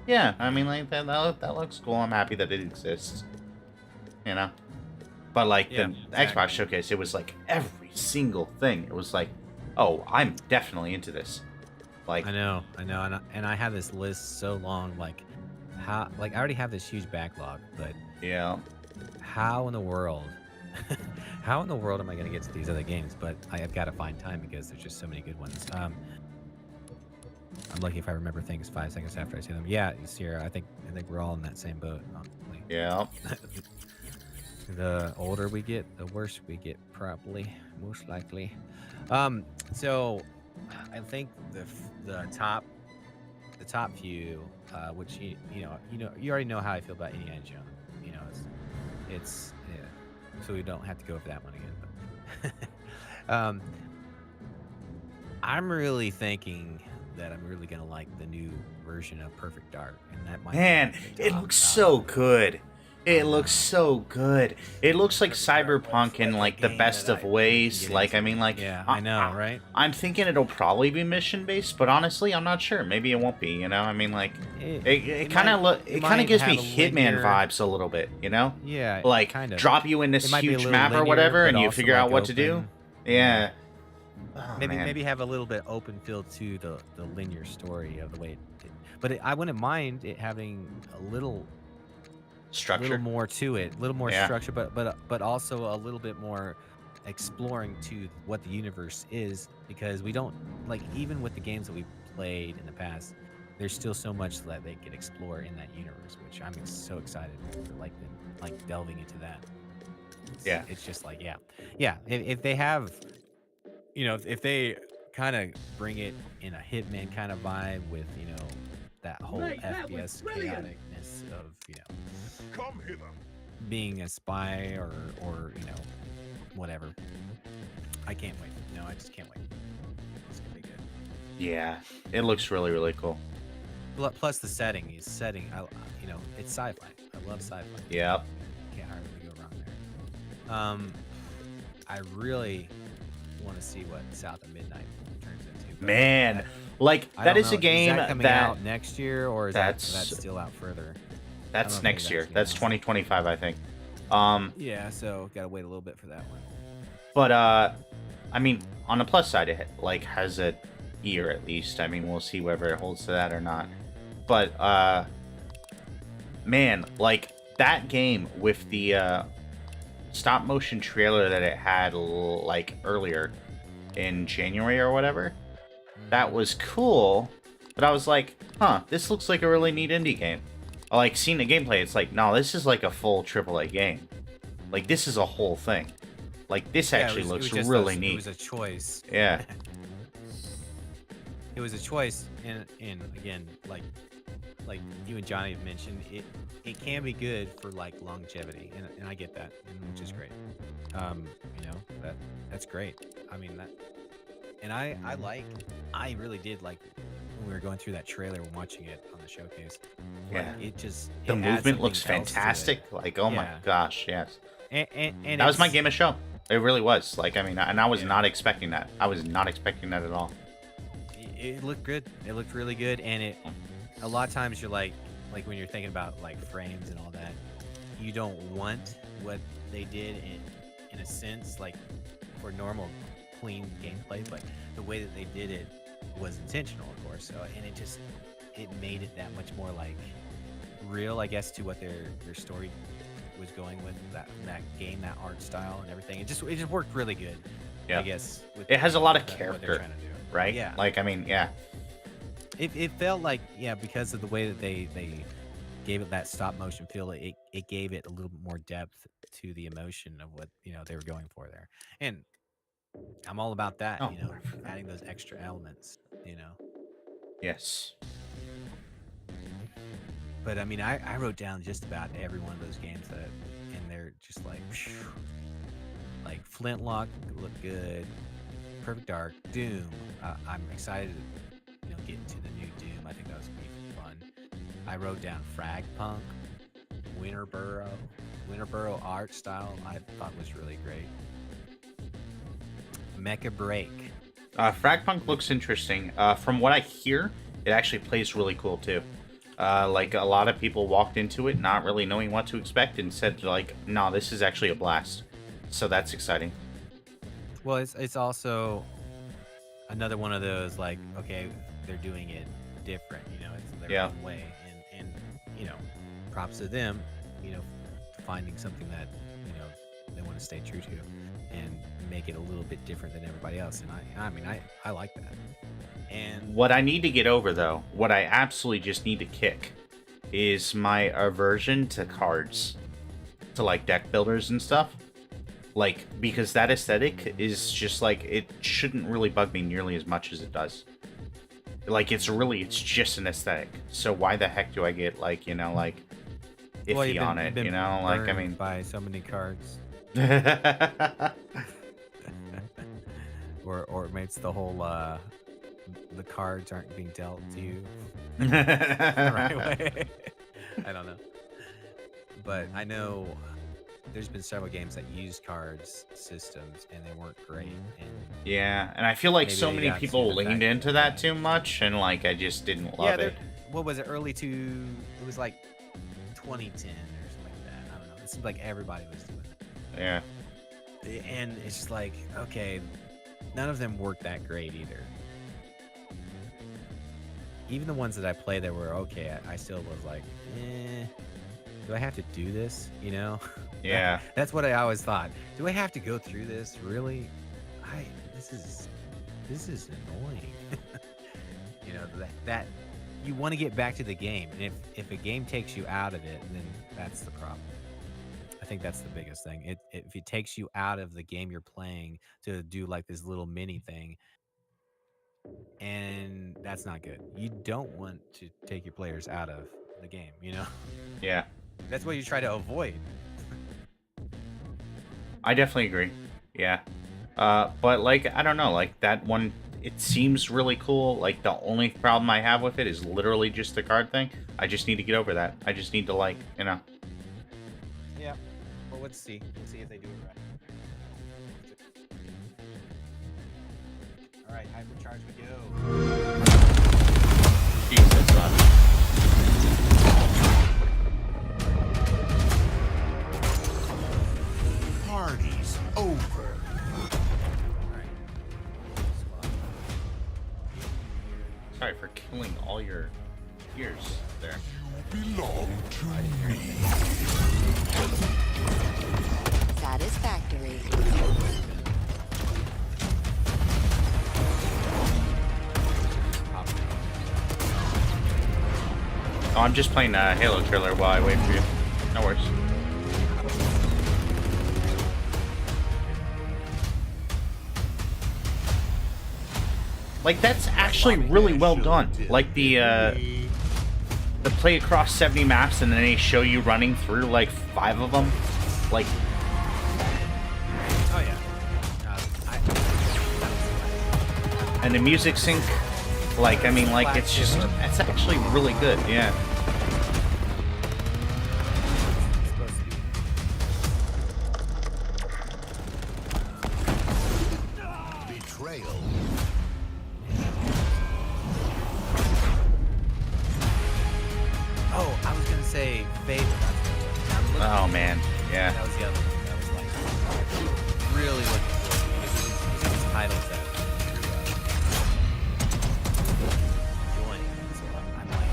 yeah, I mean, like, that looks cool. I'm happy that it exists. You know? But, like, Yeah, the exactly. Xbox Showcase, it was, like, every single thing. It was like, oh, I'm definitely into this. Like, I know, and I have this list so long, like, how like I already have this huge backlog, but Yeah. how in the world, how in the world am I gonna get to these other games? But I've got to find time because there's just so many good ones. I'm lucky if I remember things 5 seconds after I say them. Yeah, Sierra, I think we're all in that same boat. Honestly. Yeah. The older we get, the worse we get, probably, most likely. So I think the top few, which you already know how I feel about Indiana Jones. You know, it's yeah, so we don't have to go over that one again. But I'm really thinking that I'm really gonna like the new version of Perfect Dark, and that might Man, be it top looks so good. It I looks know. so good. It looks like Perfect Dark looks Cyberpunk in like a like the game best that of I ways. can get Like I into. mean, like Yeah, I know, right? I'm thinking it'll probably be mission based, but honestly, I'm not sure. Maybe it won't be. You know, I mean, like It it it kind might of it it kind of might gives me have a Hitman linear. vibes a little bit. You know, Yeah, like kind of. drop you in this It might be a huge little map or linear, whatever, but and you also figure out like what to do. open. Yeah. Yeah. Oh Maybe man, maybe have a little bit open feel to the linear story of the way but I wouldn't mind it having a little structure. more to it, a little more Yeah. structure, but also a little bit more exploring to what the universe is, because we don't like, even with the games that we played in the past, there's still so much that they could explore in that universe, which I'm so excited for, like them like delving into that. Yeah. It's just like yeah. If they have, if they kind of bring it in a Hitman kind of vibe with, that whole FPS chaoticness of, Come hither. being a spy or whatever. I can't wait. No, I just can't wait. It's gonna be good. Yeah. It looks really really cool. Plus the setting is setting. It's sci-fi. I love sci-fi. Yep. Can't hardly go wrong there. I really want to see what South of Midnight turns into. but Man, like I that don't is know. a game Is that coming out next year, or is that's- that's still out further? that's know if next maybe year. that's That's announced. 2025, I think. Yeah, so gotta wait a little bit for that one. But I mean, on the plus side, it like has a year at least. I mean, we'll see whether it holds to that or not. But man, like that game with the stop motion trailer that it had like earlier in January or whatever, that was cool. But I was like, huh, this looks like a really neat indie game. Like seeing the gameplay, it's like, no, this is like a full AAA game. Like this is a whole thing. Like this Yeah, actually it looks was just really It neat. was a choice. Yeah. It was a choice, and again, like you and Johnny have mentioned, it can be good for like longevity, and I get that, and which is great. That's great. I mean that, and I really did like when we were going through that trailer and watching it on the showcase. Like, Yeah. it just The it adds movement looks something else to it. fantastic. Like, oh my Yeah. gosh, yes. And That was my it's- game of show. It really was. Like, I mean, and I was Yeah. not expecting that. I was not expecting that at all. It looked good. It looked really good, and a lot of times you're like when you're thinking about like frames and all that, you don't want what they did in a sense, like for normal clean gameplay, but the way that they did it was intentional, of course. So, and it made it that much more like real, I guess, to what their story was going with, that game, that art style and everything. It just worked really good. Yeah. I guess with It has a lot of what they're character, trying to do. right? Yeah. Like, I mean, yeah. It felt like, because of the way that they gave it that stop motion feel, it gave it a little bit more depth to the emotion of what they were going for there, and I'm all about that. Oh, Adding those extra elements. Yes. But I mean, I wrote down just about every one of those games and they're just like, phew. Like Flintlock looked good, Perfect Dark, Doom. I'm excited to get into the new Doom. I think that was gonna be fun. I wrote down Fragpunk, Winterboro art style. I thought was really great. Mecha Break. Fragpunk looks interesting. From what I hear, it actually plays really cool too. Like a lot of people walked into it not really knowing what to expect and said like, "No, this is actually a blast." So that's exciting. Well, it's also another one of those like, okay, they're doing it different. It's their Yeah. own way, and you know, props to them, you know, finding something that, you know, they want to stay true to and make it a little bit different than everybody else. And I mean, I like that. And What I need to get over, though, what I absolutely just need to kick, is my aversion to cards, to like deck builders and stuff. Like, because that aesthetic is just like, it shouldn't really bug me nearly as much as it does. Like, it's just an aesthetic. So why the heck do I get, like, you know, like, well, iffy on it, you know? Like, I mean... by so many cards. Or maybe it's the whole the cards aren't being dealt to you the right way. I don't know, but I know there's been several games that used cards systems and they weren't great. And yeah, and I feel like maybe so they many got people some leaned effect into of that that. too much, and like I just didn't love it. What was it? Early to it was like 2010 or something like that. I don't know. It seemed like everybody was doing it. Yeah. And it's just like, okay, none of them worked that great either. Even the ones that I played that were okay, I still was like, do I have to do this? You know? Yeah. That's what I always thought. Do I have to go through this? Really? This is annoying. You know, that you want to get back to the game. And if a game takes you out of it, then that's the problem. I think that's the biggest thing. If it takes you out of the game you're playing to do like this little mini thing, and that's not good. You don't want to take your players out of the game, you know? Yeah. That's what you try to avoid. I definitely agree. Yeah. But like, I don't know, like that one, it seems really cool. Like the only problem I have with it is literally just the card thing. I just need to get over that. I just need to, like, you know. Yeah. Well, let's see. Let's see if they do it right. All right, hypercharge we go. Jesus, son. Party's over. All right. Sorry for killing all your ears there. You belong to me. Satisfactory. Oh, I'm just playing Halo trailer while I wait for you. No worries. Like, that's actually really well done. Like the play across 70 maps and then they show you running through like 5 of them. Like, Oh yeah. and the music sync. Like, I mean, like, it's just, it's actually really good. Yeah. It's supposed to be. Betrayal. Oh, I was gonna say favorite. Oh man. Yeah. That was the other one. That was like really looking forward to it. These titles that enjoying. So I'm like,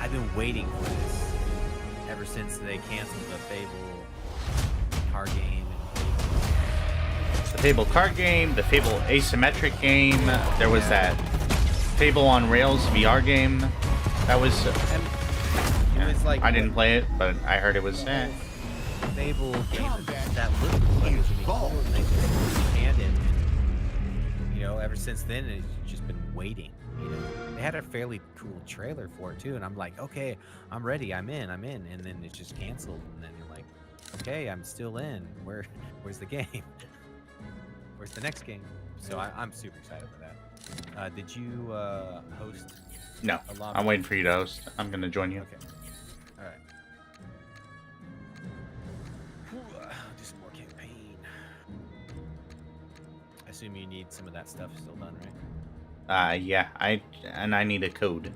I've been waiting for this ever since they canceled the Fable card game The Fable card game, the Fable asymmetric game. There was that Fable on Rails VR game. That was. and it was like I didn't play it, but I heard it was. Fable game that looked like it was really cool. And they just canned it. And, you know, ever since then, it's just been waiting. You know, they had a fairly cool trailer for it too, and I'm like, okay, I'm ready, I'm in, and then it's just canceled, and then you're like, okay, I'm still in. Where's the game? Where's the next game? So I'm super excited for that. Did you host? No, a lobby? I'm waiting for you to host. I'm gonna join you. Okay. All right. Do some more campaign. I assume you need some of that stuff still done, right? Yeah, I need a code.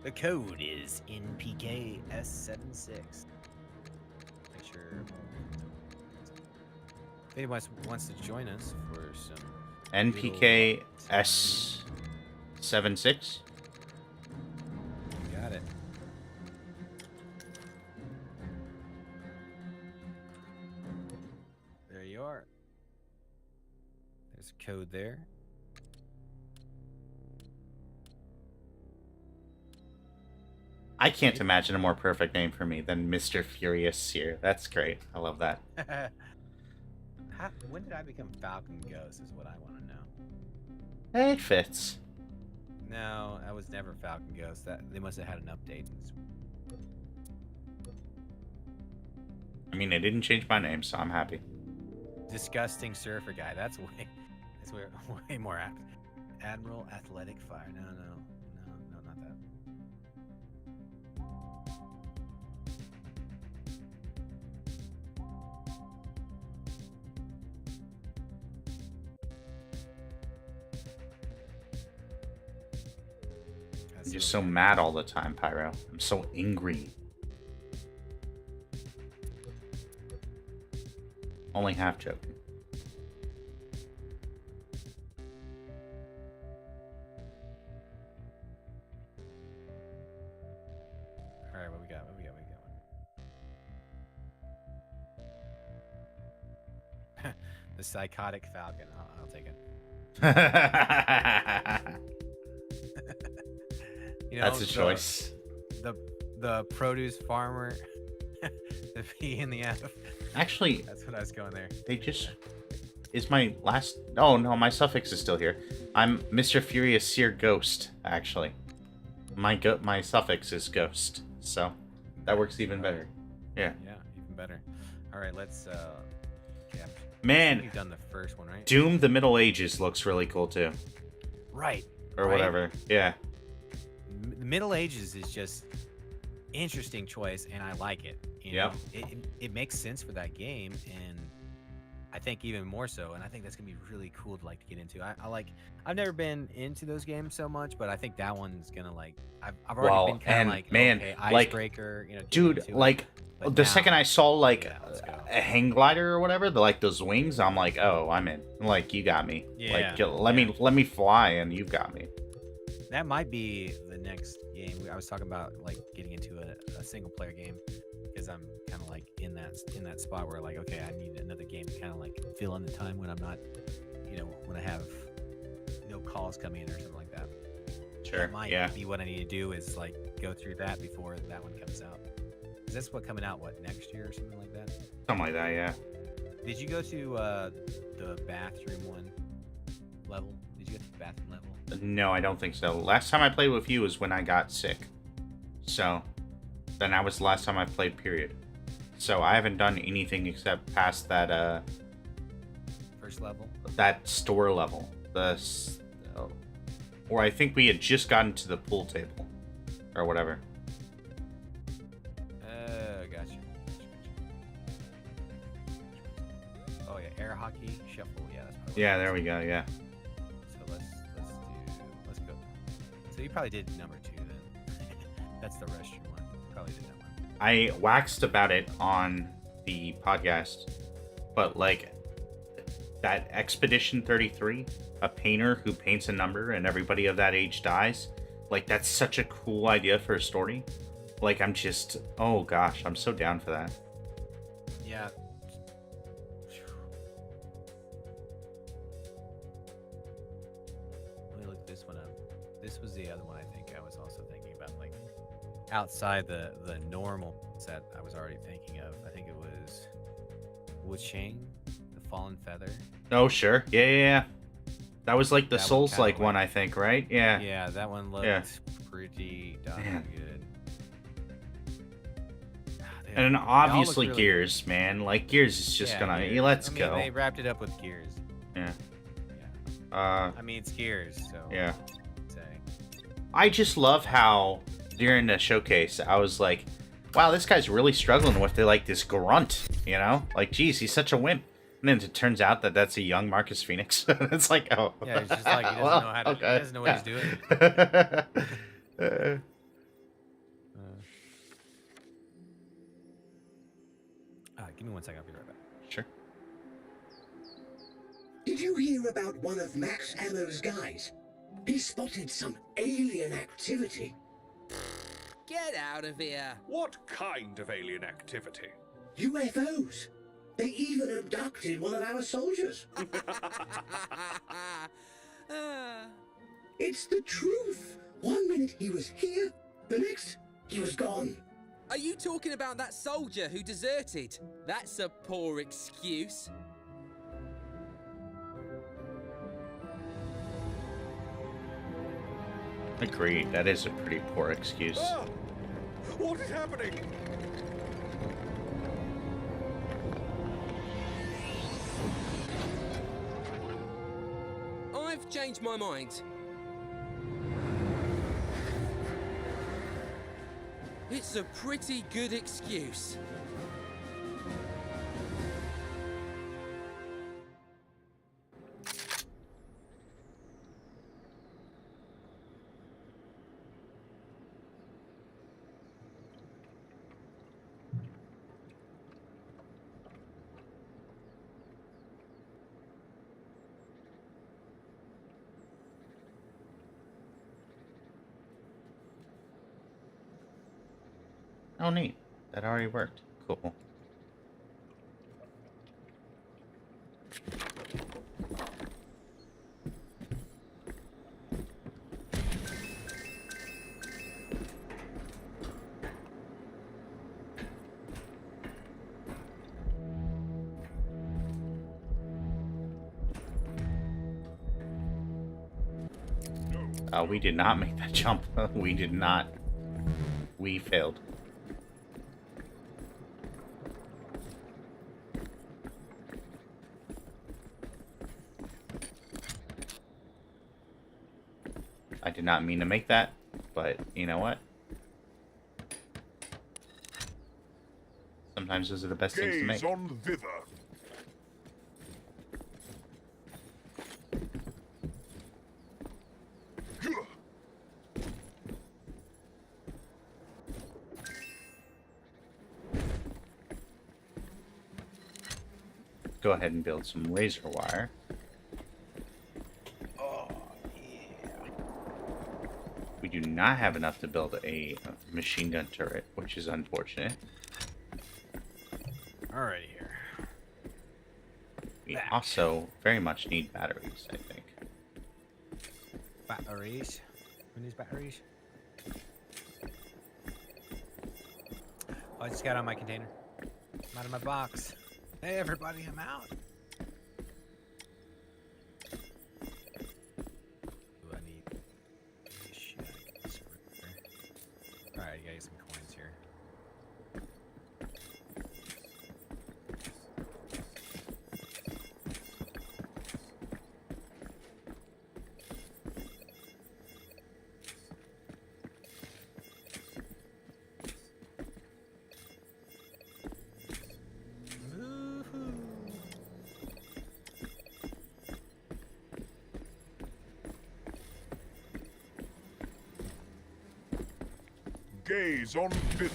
The code is NPKS76. Make sure if anyone wants to join us for some NPK S76. You got it. code there. I can't imagine a more perfect name for me than Mr. Furious Seer. That's great. I love that. When did I become Falcon Ghost is what I want to know. It fits. No, I was never Falcon Ghost. They must have had an update. I mean, they didn't change my name, so I'm happy. Disgusting surfer guy. That's way more apt. Admiral Athletic Fire. No, not that. I'm just so mad all the time, Pyro. I'm so angry. Only half joking. All right, what we got? The psychotic Falcon. I'll take it. You know, That's a choice. The produce farmer. The P and the F. Actually, That's what I was going there. they just... Is my last... Oh, no, my suffix is still here. I'm Mr. Furious Seer Ghost, actually. My suffix is ghost, so that works even better. Yeah. Yeah, even better. All right, let's. Yeah. Man, You've done the first one, right? Doom the Middle Ages looks really cool, too. Right. Or right? whatever. Yeah. The Middle Ages is just interesting choice, and I like it. You Yep. know, it makes sense for that game, and I think even more so. And I think that's gonna be really cool to like to get into. I've never been into those games so much, but I think that one's gonna like. I've already Well, been kind and of like, man, okay, like, icebreaker, you know, get Dude, into it. like, But the now- second I saw, like, Yeah, let's go. a hang glider or whatever, like those wings, I'm like, oh, I'm in. Like, you got me. Yeah, Like, let me fly, and you've got me. That might be the next game. I was talking about like getting into a single player game because I'm kind of like in that spot where like, okay, I need another game to kind of like fill in the time when I'm not, you know, when I have no calls coming in or something like that. Sure. That might Yeah. be what I need to do is like go through that before that one comes out. Is this what coming out next year or something like that? Something like that, yeah. Did you go to the bathroom one level? Did you get to the bathroom level? No, I don't think so. Last time I played with you was when I got sick. So, then that was the last time I played, period. So, I haven't done anything except past that, First level? that store level. Or I think we had just gotten to the pool table. Or whatever. Gotcha. Oh yeah, air hockey shuffle. Yeah, that's probably. Yeah, there we go, yeah. So let's go. So you probably did number 2 then. That's the restroom one. Probably did that one. I waxed about it on the podcast, but like that Expedition 33, a painter who paints a number and everybody of that age dies, like that's such a cool idea for a story. Like I'm just, oh gosh, I'm so down for that. Yeah. Let me look this one up. This was the other one I think I was also thinking about, like outside the normal set I was already thinking of. I think it was Wuchang, the Fallen Feather. Oh sure, yeah. That was like the That one Souls kinda like one, like- I think, right? Yeah. Yeah, that one looked Yeah. pretty darn Man. good. And They all look obviously really Gears, man. Like Gears is just Yeah, gonna, Gears. let's I mean, go. They wrapped it up with Gears. Yeah. Yeah. I mean, it's Gears, so. Yeah. Say. I just love how during the showcase I was like, wow, this guy's really struggling with like this grunt, you know? Like, geez, he's such a wimp. And then it turns out that that's a young Marcus Phoenix. It's like, oh. Yeah, it's just like he doesn't well, know how to. okay. He doesn't know what he's doing. Give me 1 second. I'll be right back. Sure. Did you hear about one of Max Ammo's guys? He spotted some alien activity. Get out of here. What kind of alien activity? UFOs. They even abducted one of our soldiers. It's the truth. 1 minute he was here, the next he was gone. Are you talking about that soldier who deserted? That's a poor excuse. Agreed. That is a pretty poor excuse. What is happening? I've changed my mind. It's a pretty good excuse. Oh, neat. That already worked. Cool. We did not make that jump. We did not. We failed. I did not mean to make that, but you know what? Sometimes those are the best things to make. Gaze on thither. Go ahead and build some razor wire. We do not have enough to build a machine gun turret, which is unfortunate. Alrighty here. We Back. also very much need batteries, I think. Batteries. Who needs batteries? Oh, I just got out of my container. I'm out of my box. Hey everybody, I'm out. Ooh, I need shit. Alright, you got some coins here. Gaze on thither.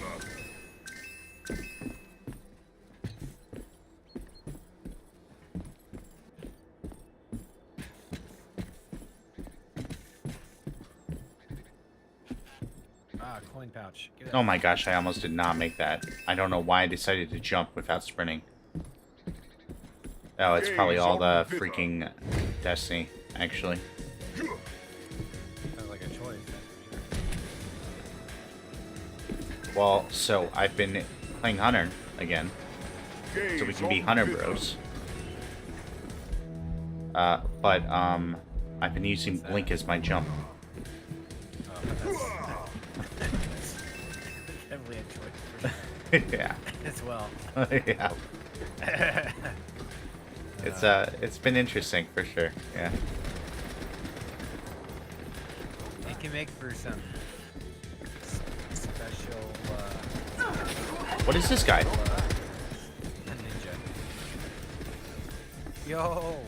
Ah, coin pouch. Get it. Oh my gosh, I almost did not make that. I don't know why I decided to jump without sprinting. Oh, it's probably all the freaking Destiny, actually. Sounds like a choice. Well, so I've been playing Hunter again, so we can be Hunter Bros. But I've been using Blink as my jump. Oh, that's definitely a choice Yeah. as well. Yeah. It's been interesting for sure. Yeah. It can make for some special What is this guy? ninja. Yo,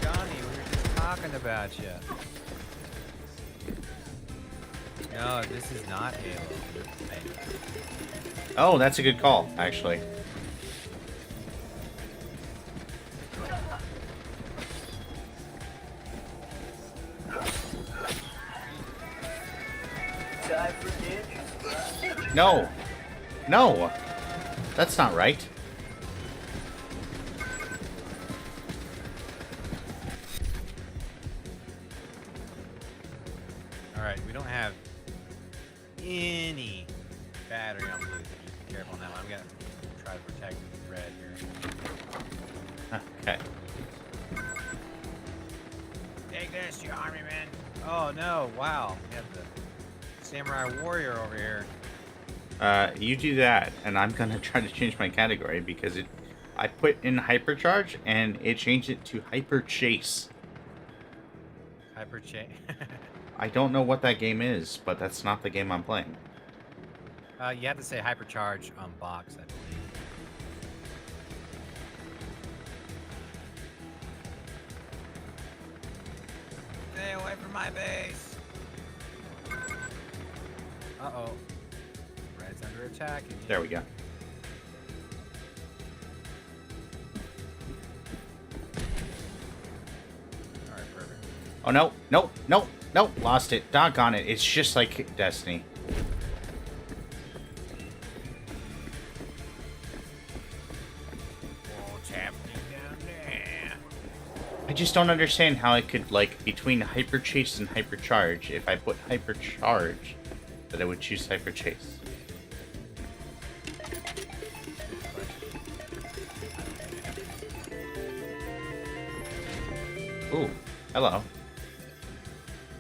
Johnny, we were just talking about you. No, this is not Halo. Oh, that's a good call, actually. No! No! That's not right. Alright, we don't have any battery on blue. So you be careful now. I'm gonna try to protect red here. Okay. Take this, you army man. Oh no, wow. We have the samurai warrior over here. You do that, and I'm gonna try to change my category because I put in hypercharge and it changed it to hyper chase. Hyper chain. I don't know what that game is, but that's not the game I'm playing. You have to say hypercharge on box, I believe. Stay away from my base. Uh-oh. Red's under attack. Again. There we go. Alright, perfect. Oh no, no, no, no, lost it. Doggone it. It's just like Destiny. What's happening down there? I just don't understand how I could, like, between hyper chase and hypercharge, if I put hypercharge, that I would choose hyper chase. Ooh, hello.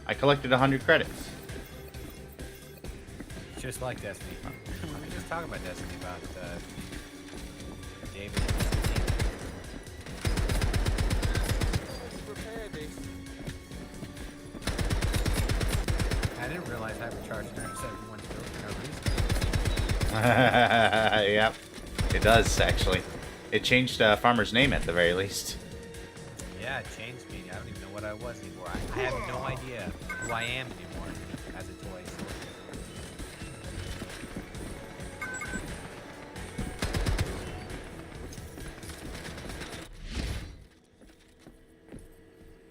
I collected 100 credits. Just like Destiny. We were just talking about Destiny, about David. Prepare this. I didn't realize hypercharge turns everyone's broken for no reason. Yep, it does, actually. It changed Farmer's name at the very least. Yeah, it changed me. I don't even know what I was anymore. I have no idea who I am anymore as a toy.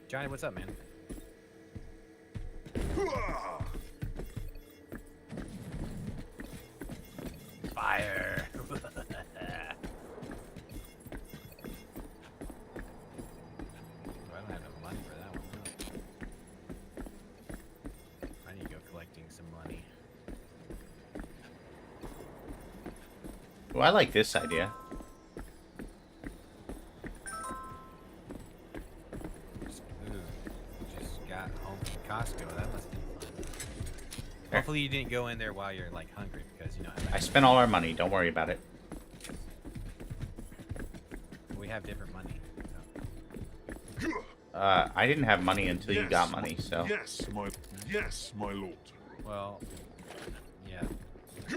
Johnny, what's up, man? Fire! I don't have enough money for that one. I need to go collecting some money. Well, I like this idea. Just got home from Costco. That must be fun. Hopefully you didn't go in there while you're like hungry because you know I spent all our money. Don't worry about it. we have different money. So. I didn't have money until you Yes. got money, so. Yes, my lord. Well, yeah. I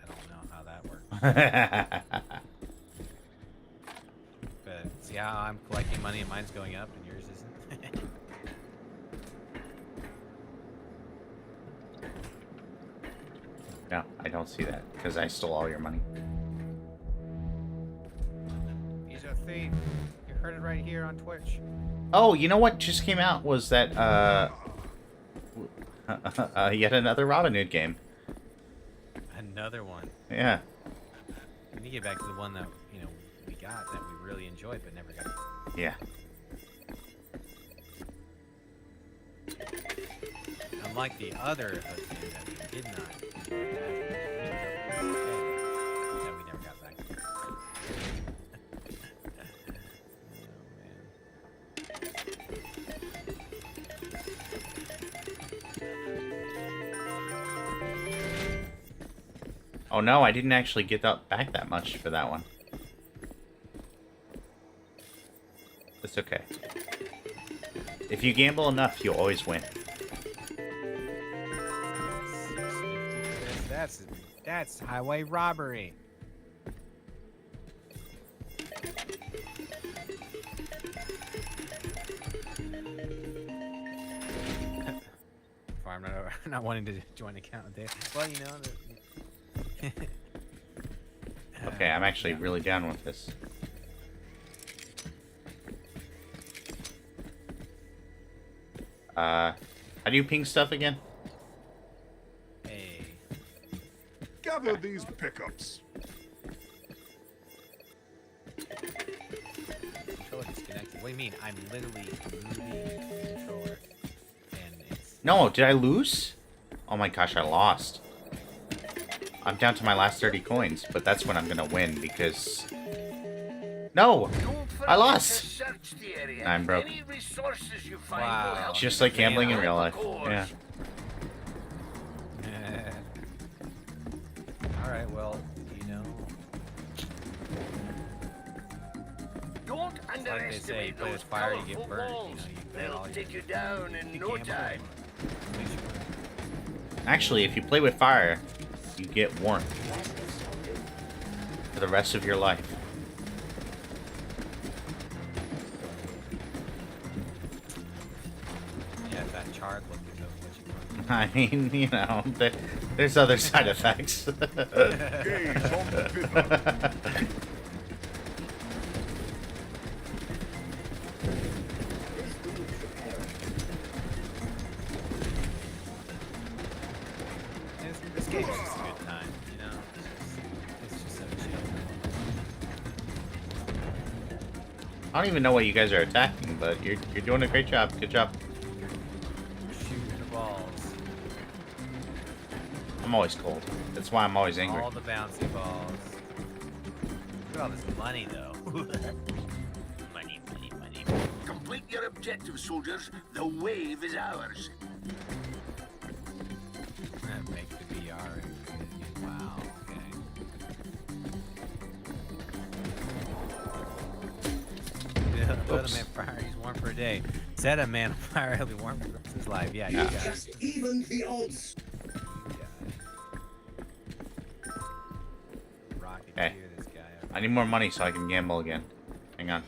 don't know how that works. But see how I'm collecting money and mine's going up and yours isn't? No, I don't see that because I stole all your money. He's a thief. You heard it right here on Twitch. Oh, you know what just came out was that yet another Robin Hood game. Another one. Yeah. We need to get back to the one that, you know, we got that we really enjoyed but never got. Yeah. Unlike the other husband that we did not. That we never got back to. Oh no, I didn't actually get that back that much for that one. It's okay. If you gamble enough, you'll always win. That's highway robbery. I'm not wanting to join the count there. Well, you know. Okay, I'm actually really down with this. How do you ping stuff again? Hey. Gather these pickups. Controller disconnected. What do you mean? I'm literally moving the controller and it's No, did I lose? Oh my gosh, I lost. I'm down to my last 30 coins, but that's when I'm gonna win because... No! I lost! I'm broke. Wow. Just like gambling in real life. Yeah. Alright, well, you know. Don't Like they say, underestimate play those with fire, you get powerful burned. You walls. know, you bet They'll all take you down in no time. Actually, if you play with fire, you get warmth for the rest of your life. Yeah, that charred look is what you want. I mean, you know, there's other side effects. Gaze on the pivot. This game is just a good time, you know? It's just so chill. I don't even know what you guys are attacking, but you're doing a great job. Good job. Shooting the balls. I'm always cold. That's why I'm always angry. All the bouncy balls. Look at all this money, though. money, money, money. Complete your objective, soldiers. The wave is ours. Make the VR. Wow. Okay. Yeah, put Oops. a man fire. He's warm for a day. Set a man on fire. He'll be warm for the rest of his life. Yeah, you got it. Just even the odds. Rocket Hey. cheer this guy up. I need more money so I can gamble again. Hang on.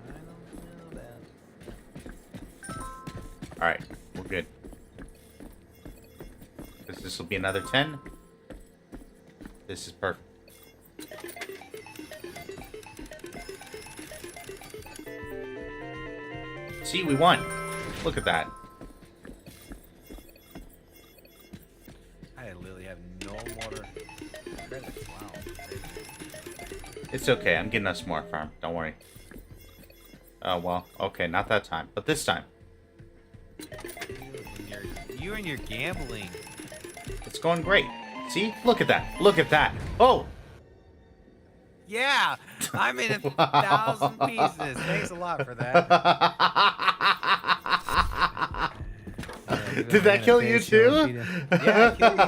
I don't know that. Alright, we're good. This will be another 10. This is perfect. See, we won. Look at that. I literally have no more credits. Wow. It's okay. I'm getting us more farm. Don't worry. Oh, well. Okay, not that time. But this time. You and your gambling. It's going great. See? Look at that. Look at that. Oh! Yeah, I'm in 1,000 pieces. Thanks a lot for that. Did that kill you too? Yeah, it killed me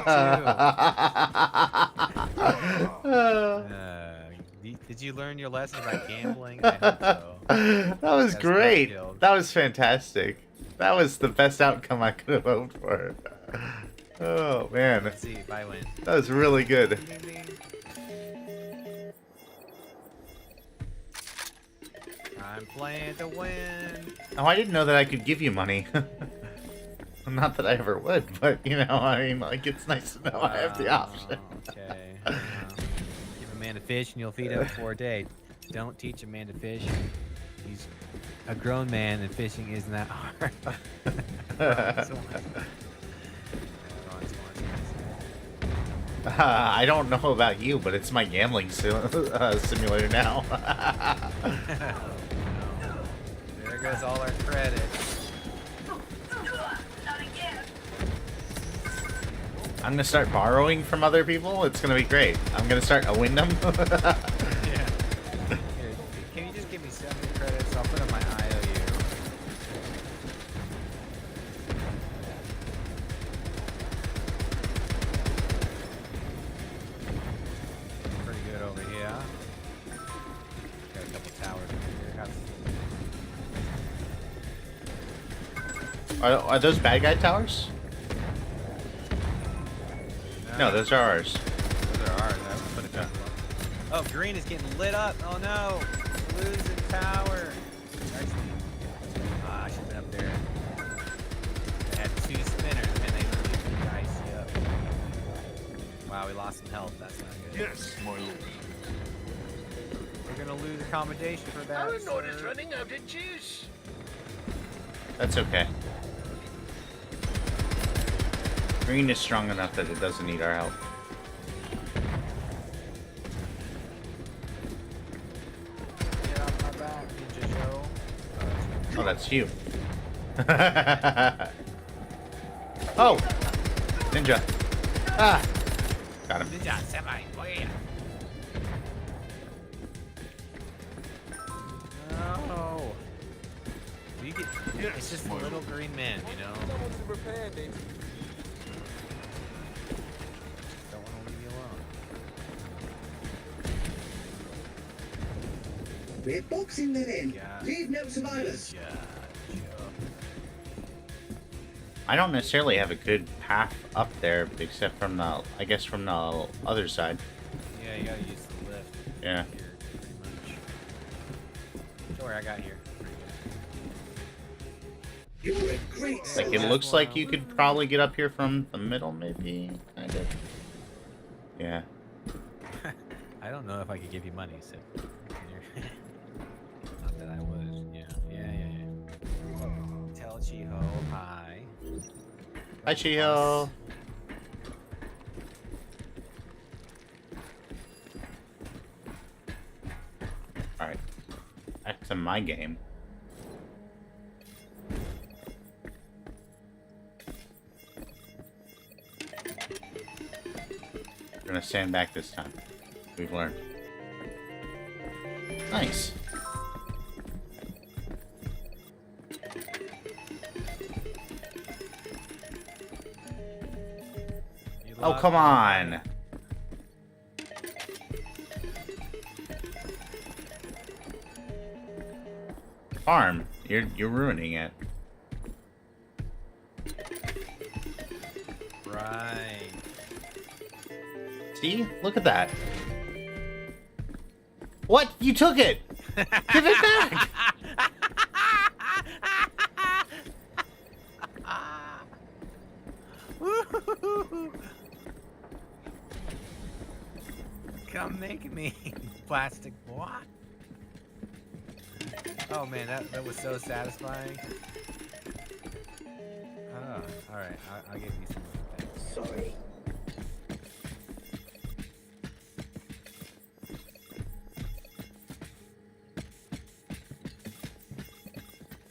too. Did you learn your lesson about gambling? I hope so. That was That's great. not killed. That was fantastic. That was the best outcome I could have hoped for. Oh, man. Let's see if I win. That was really good. Ding, ding, ding. I'm playing to win. Oh, I didn't know that I could give you money. Not that I ever would, but, you know, I mean, like, it's nice to know I have the option. Okay. Give a man a fish and you'll feed him for a day. Don't teach a man to fish. He's a grown man and fishing isn't that hard. I don't know about you, but it's my gambling simulator now. There goes all our credits. I'm gonna start borrowing from other people. It's gonna be great. I'm gonna start a Wyndham. Yeah. Here, can you just give me 70 credits? I'll put on my IOU. Pretty good over here. Got a couple towers over here. Are those bad guy towers? No, those are ours. Those are ours. I would put it down below. Oh, green is getting lit up. Oh no. Losing power. Actually, I should have been up there. They had 2 spinners and they really dicey up. Wow, we lost some health. That's not good. Yes, my lord. We're gonna lose accommodation for that. Our node is sir. running out of juice. That's okay. Green is strong enough that it doesn't need our help. Get off my back, Ninja Joe. Oh, that's you. Oh! Ninja. Ah! Got him. Ninja, semi, boy. No. You get, it's just a little green man, you know? Someone to repair me. Don't want to leave you alone. We're boxing them in. Yeah. Leave no survivors. Yeah, I don't necessarily have a good path up there, except from the, I guess, from the other side. yeah, you gotta use the lift. Yeah. Here, pretty much. Don't worry, I got here. You're a great Like, soldier. it looks like you could probably get up here from the middle, maybe, kind of. Yeah. I don't know if I could give you money, so. Not that I would. Yeah. Tell Chiho hi. Hi, Chiho. Alright. Back to my game. We're gonna stand back this time. We've learned. Nice. You Oh, lost come me. on. Farm, you're ruining it. Right. See? Look at that. What? You took it! Give it back! Come make me, plastic boy. Oh man, that was so satisfying. Oh, alright, I'll give you some of that. Sorry.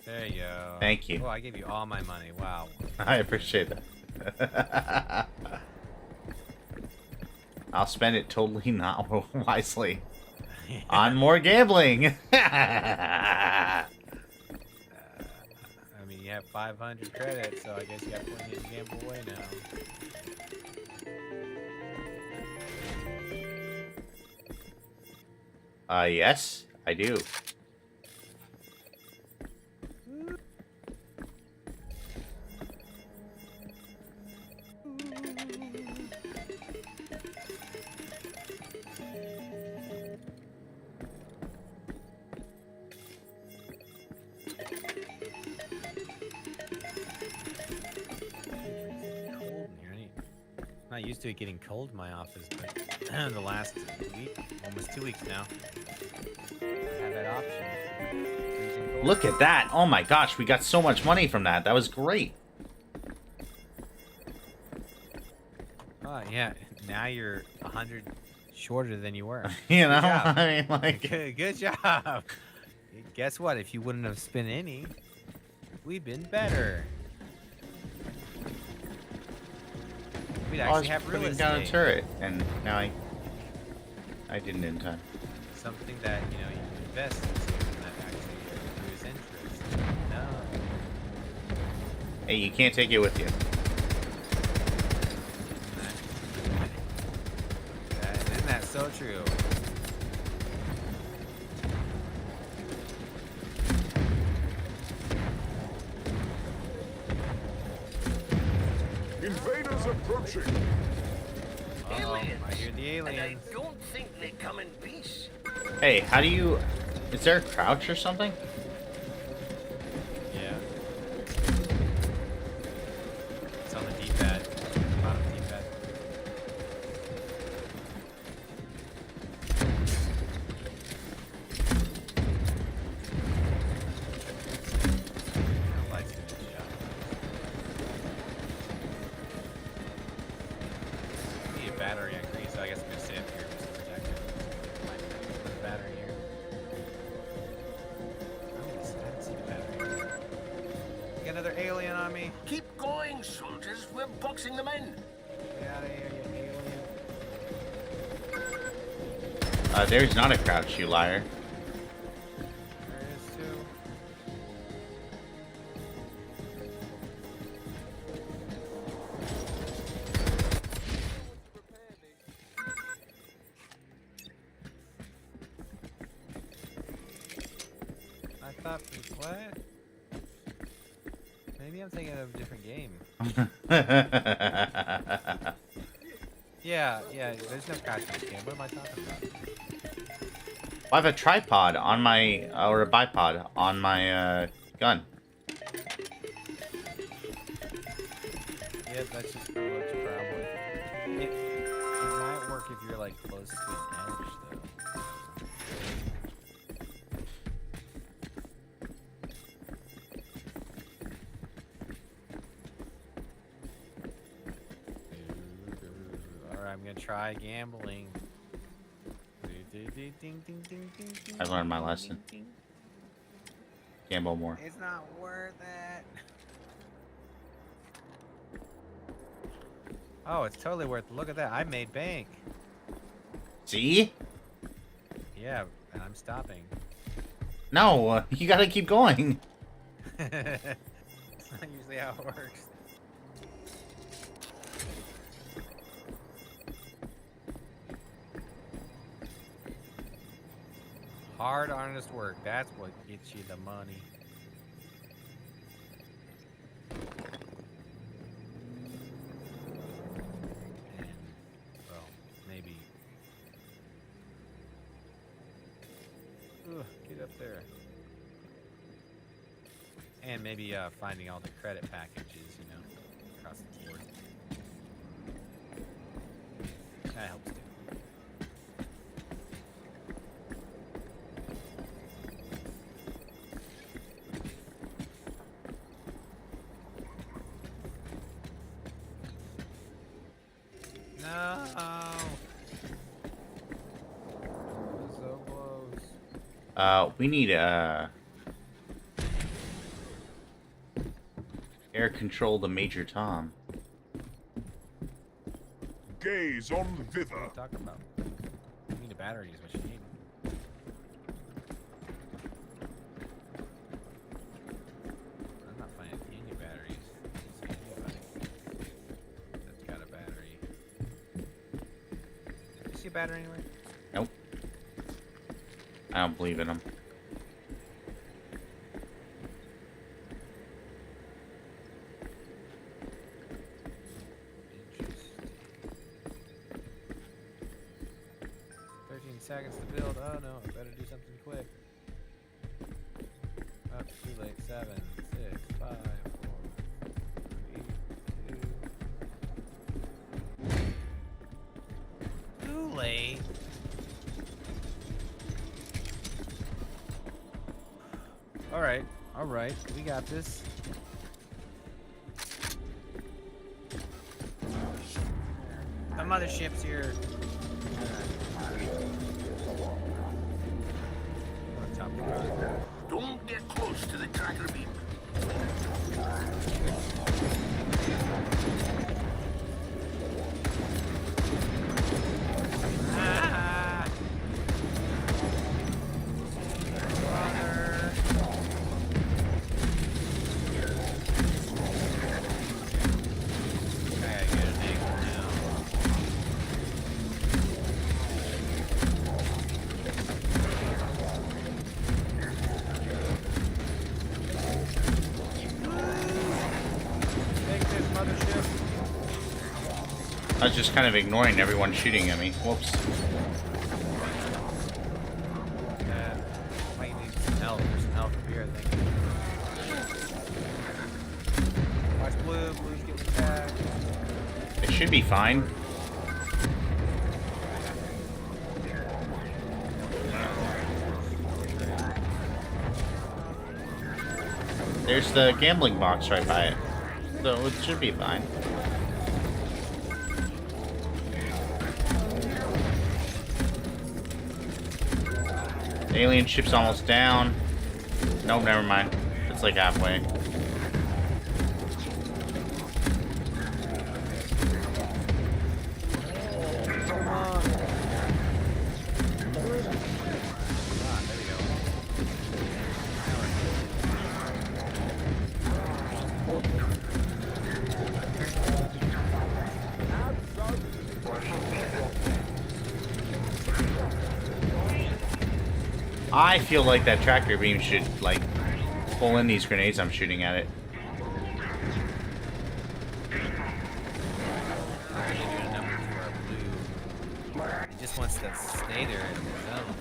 There you go. Thank you. Oh, I gave you all my money. Wow. I appreciate that. I'll spend it totally not wisely on more gambling. I mean, you have 500 credits, so I guess you have plenty to gamble away now. Yes, I do. Cold in here. Not used to it getting cold in my office, but the last week, almost 2 weeks now, I have that option. Freezing cold. Look at that. Oh my gosh, we got so much money from that. That was great. Oh, yeah. Now you're 100 shorter than you were. You know? job. I mean, like... Good job. Guess what? If you wouldn't have spent any, we'd been better. We'd I actually was have real putting down a estate. turret, and now I didn't in time. Something that, you know, you can invest in, something that actually accrues interest. No. Hey, you can't take it with you. Isn't that so true? Invaders approaching. Oh, I hear the And I aliens. don't think they come in peace. Hey, how do you... Is there a crouch or something? Yeah. It's on the D-pad. Bottom D-pad. Lights do the job. Need a battery on green, so I guess I'm gonna stay up here just to protect it. Put a battery here. me. Keep going, soldiers. We're boxing them in. Get out of here, you alien. There's not a crouch, you liar. There is too. I thought, what? Maybe I'm thinking of a different game. Yeah, there's no crouch in this game. What am I talking about? I have a tripod on my, or a bipod on my gun. Yeah, that's just pretty much a problem. It might work if you're like close to an edge, though. Alright, I'm gonna try gambling. I learned my lesson. Gamble more. It's not worth it. Oh, it's totally worth it. Look at that. I made bank. See? Yeah, and I'm stopping. No, you gotta keep going. That's not usually how it works. Hard, honest work. That's what gets you the money. And, well, maybe. Ugh, get up there. And maybe finding all the credit packages, you know, across the board. That helps too. No. So close. We need air control to Major Tom. Gaze on What thither. are you talking about? You need a battery is what you need. I'm not finding any batteries. I don't see anybody that's got a battery. You see a battery anywhere? Nope. I don't believe in him. Interesting. 13 seconds to build. Oh no, I better do something quick. Oh, too late. 7, 6, 5, 4, 3, 2. Too late. All right, we got this. The mothership's here. On top of the car. Don't get close to the tracker beam. Ah! Brother. I gotta get an angle now. Take this mothership. I was just kind of ignoring everyone shooting at me. Whoops. Might need some health. There's some health up here, I think. Watch blue. Blue's getting attacked. It should be fine. There's the gambling box right by it. So it should be fine. The alien ship's almost down. Nope, never mind. It's like halfway. I feel like that tractor beam should, like, pull in these grenades I'm shooting at it. He just wants to stay there in the zone.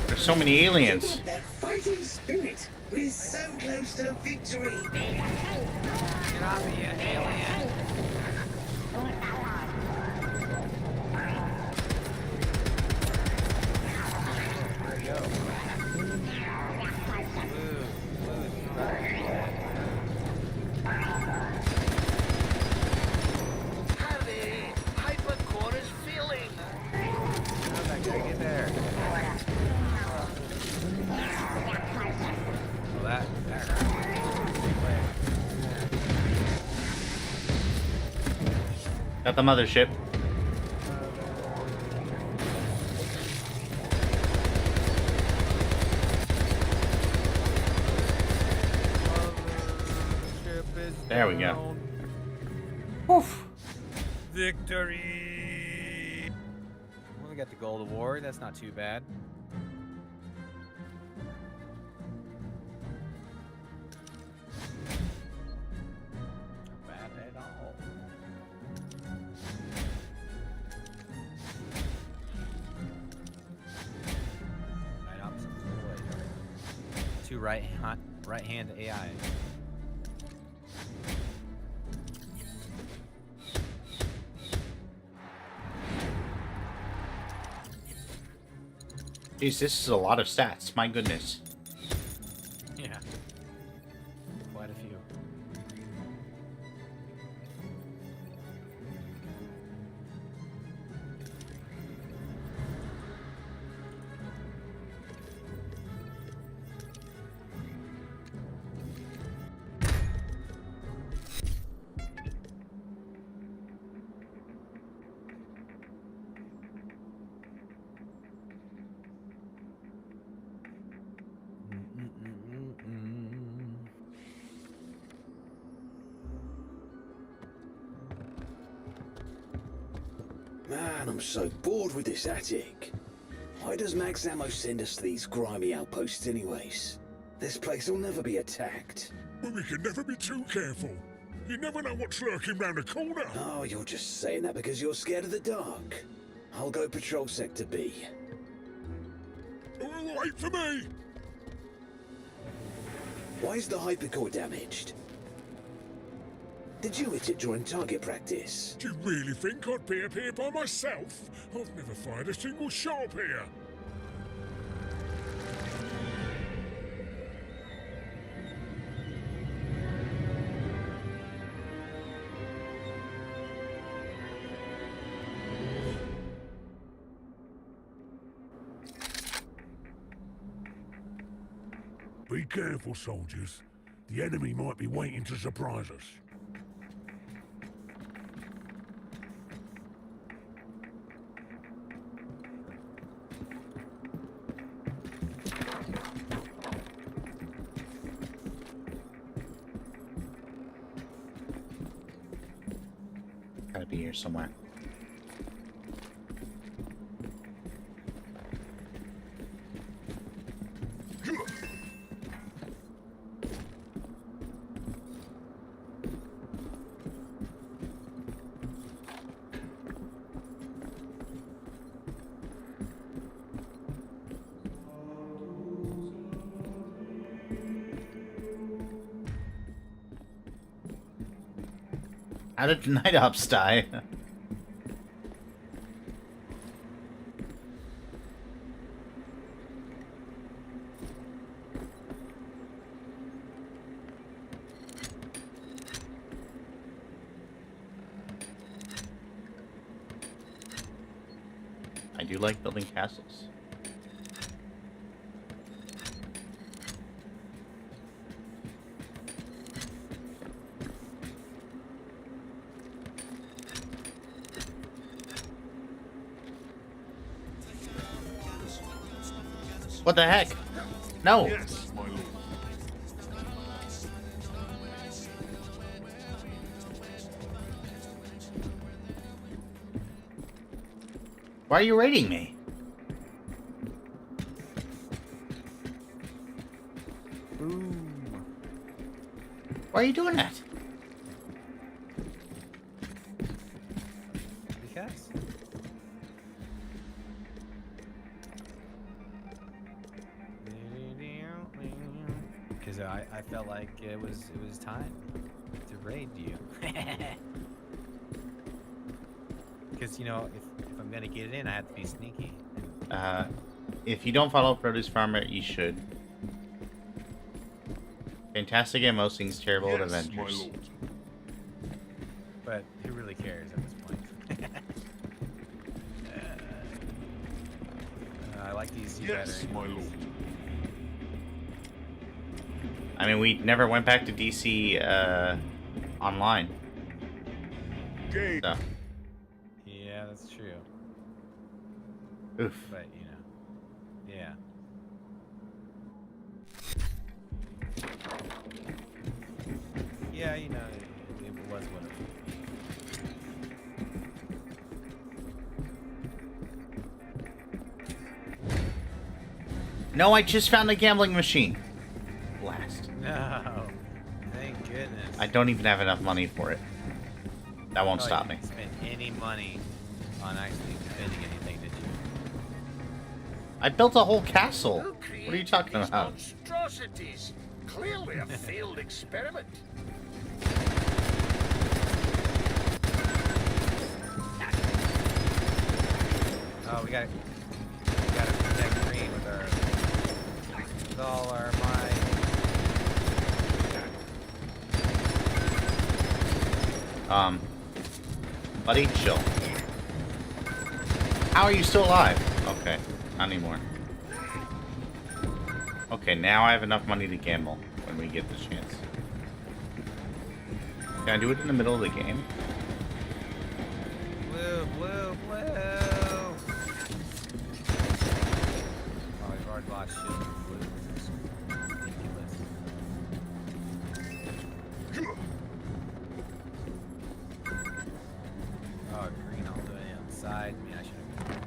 There's so many aliens. That fighting spirit. We're so close to victory. Get off of you, alien! Where'd he go? Harry, hypercore is failing. How'd that guy get there? Well, that. Got the mothership. There we go. Oof. Victory! Well, we got the gold award. That's not too bad. Not bad at all. Right opposite deployed. Two right-hand AI. Jeez, this is a lot of stats. My goodness. Yeah. Quite a few. Man, I'm so bored with this attic. Why does Max Ammo send us to these grimy outposts anyways? This place will never be attacked. But we can never be too careful. You never know what's lurking round the corner. Oh, you're just saying that because you're scared of the dark. I'll go patrol Sector B. Oh, wait for me! Why is the hypercore damaged? Did you hit it during target practice? Do you really think I'd be up here by myself? I've never fired a single shot up here. Be careful, soldiers. The enemy might be waiting to surprise us. Gotta be here somewhere. How did the night ops die? I do like building castles. What the heck? No. Yes, my lord. Why are you raiding me? Boom. Why are you doing that? Because. Because I felt like it was time to raid you. Because you know if I'm gonna get it in, I have to be sneaky. If you don't follow Produce Farmer, you should. Fantastic at most things, terrible at Yes, my Avengers. lord. But who really cares at this point? I like these Yes, better. my lord. I mean, we never went back to DC online. Gay. So, Yeah, that's true. oof. But you know, yeah. Yeah, you know, it was what it was. No, I just found a gambling machine. Blast. No, thank goodness. I don't even have enough money for it. That won't Oh, stop you me. didn't spend any money on actually spending anything, did you? I built a whole castle. Who What are you created talking these about? monstrosities? Clearly a failed experiment. Oh, we gotta protect green with all our might. Buddy, chill. How are you still alive? Okay, not anymore. Okay, now I have enough money to gamble when we get the chance. Can I do it in the middle of the game? Blue, blue, blue. Oh, we've already lost shield. Blue. This is ridiculous. Oh, green all the way outside. Man, I should have.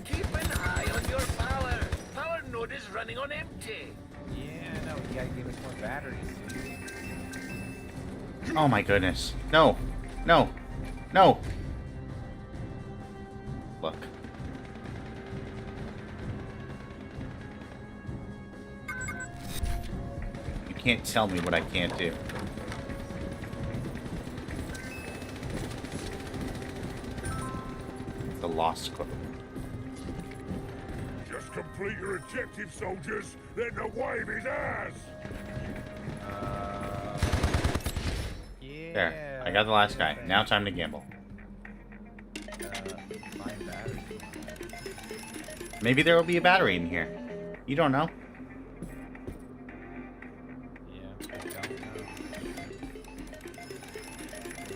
Keep an eye on your power. Power node is running on empty. Yeah, no, you gotta give us more batteries. Oh my goodness. No. No. No. Look. You can't tell me what I can't do. The lost quote. Just complete your objective, soldiers. Then the wave is ours. Yeah. There. I got the last guy. Now time to gamble. Find battery. Maybe there will be a battery in here. You don't know. Yeah, I don't know.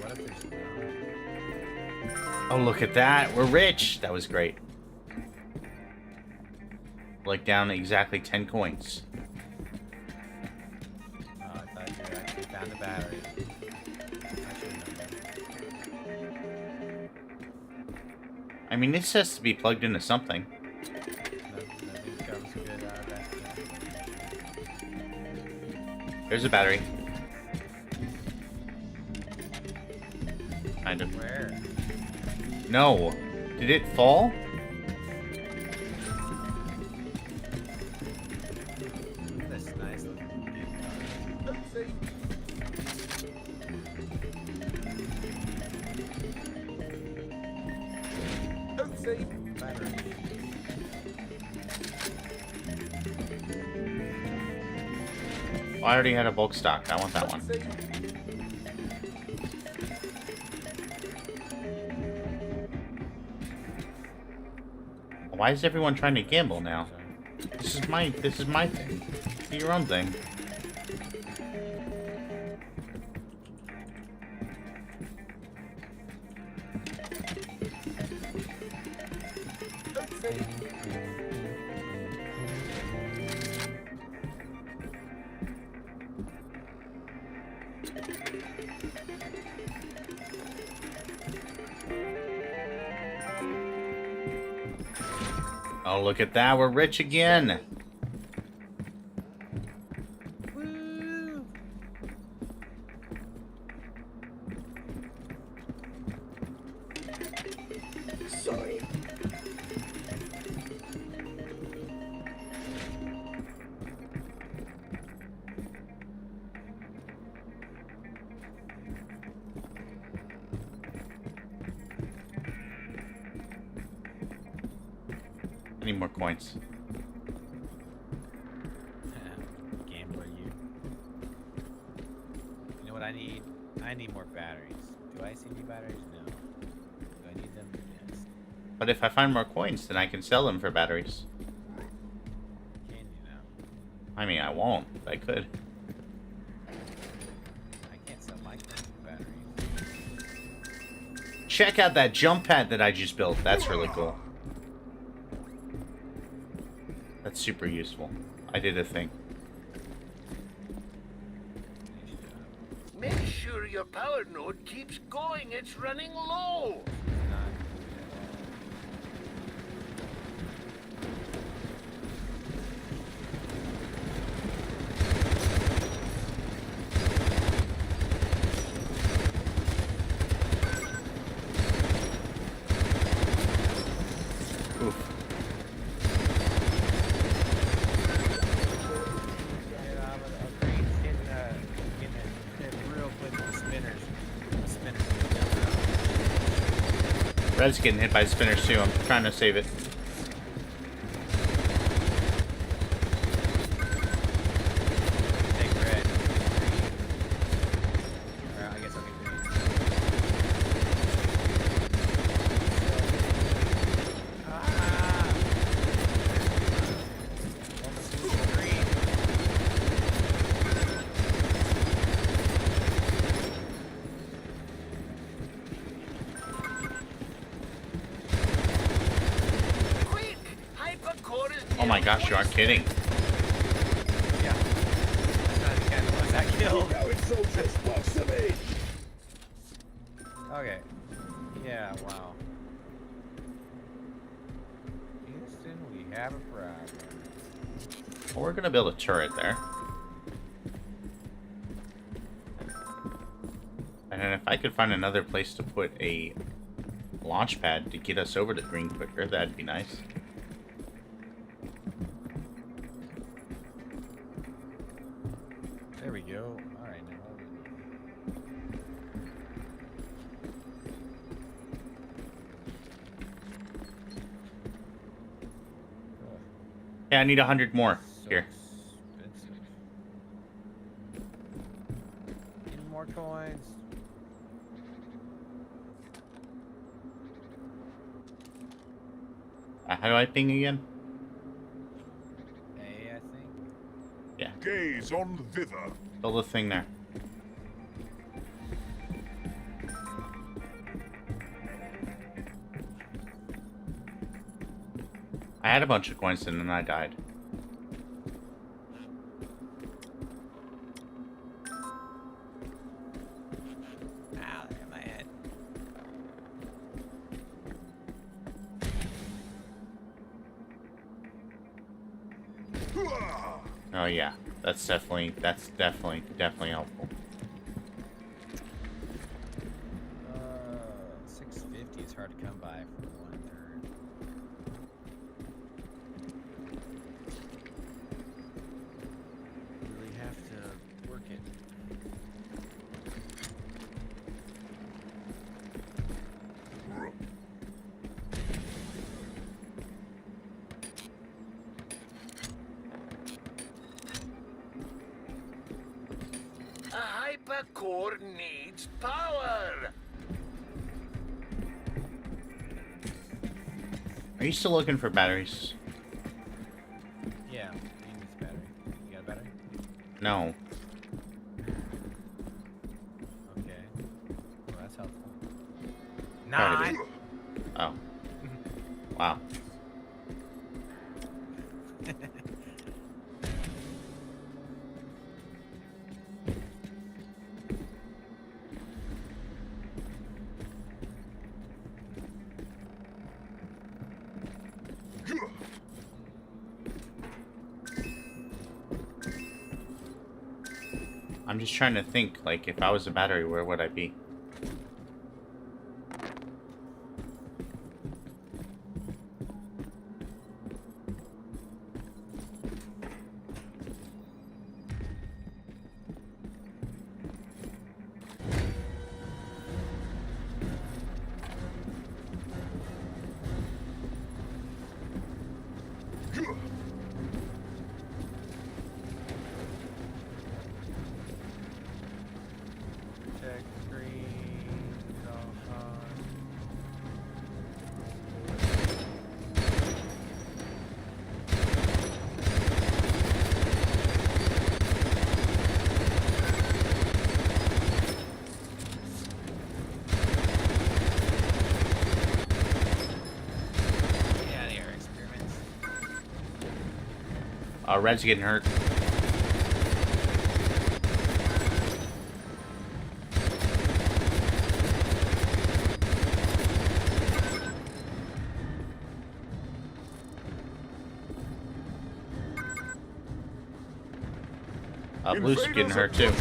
What if there's not? Oh, look at that. We're rich. That was great. Like down exactly 10 coins. Oh, I thought you actually found a battery. I should have known that. I mean, this has to be plugged into something. Nothing comes good out of that. There's a battery. Kind of. Where? No. Did it fall? This nice looking battery. Oh, I already had a bulk stock. I want that one. Why is everyone trying to gamble now? This is my thing. Do your own thing. Oh, look at that. We're rich again. Woo! Sorry. I need more coins. Gambler, you. You know what I need? I need more batteries. Do I see any batteries? No. Do I need them? Yes. But if I find more coins, then I can sell them for batteries. Can you now? I mean, I won't, but I could. I can't sell my coins for batteries. Check out that jump pad that I just built. That's really cool. That's super useful. I did a thing. Nice job. Make sure your power node keeps going. It's running low. Not Oof. yeah, but Green's getting it real quick with the spinners. The spinners jump around. Red's getting hit by spinners too. I'm trying to save it. Take red. Or I guess I'll get green. Ah! Almost losing green. Quick! Hypercore is Oh my gosh, you aren't kidding. Yeah. That's not the kind of ones I killed. Going soldiers, box them in. Okay. Yeah, wow. Houston, we have a problem. Well, we're gonna build a turret there. And then if I could find another place to put a launch pad to get us over to green quicker, that'd be nice. There we go. Alright, now what do we do? Ugh, Yeah, I need 100 more. so Here. expensive. Need more coins. How do I ping again? A, I think. Yeah, Gaze on thither. build a thing there. I had a bunch of coins and then I died. Ow, there my head. Oh yeah, that's definitely helpful. 650 is hard to come by for 1/3. Really have to work it. a hypercore needs power. Are you still looking for batteries? Yeah, you need this battery. You got a battery? No. Okay. Well, that's helpful. Alrighty. Nine. Oh. Wow. I'm just trying to think, like, if I was a battery, where would I be? Check green. Get out of here, experiments. Red's getting hurt. Blue's getting hurt too.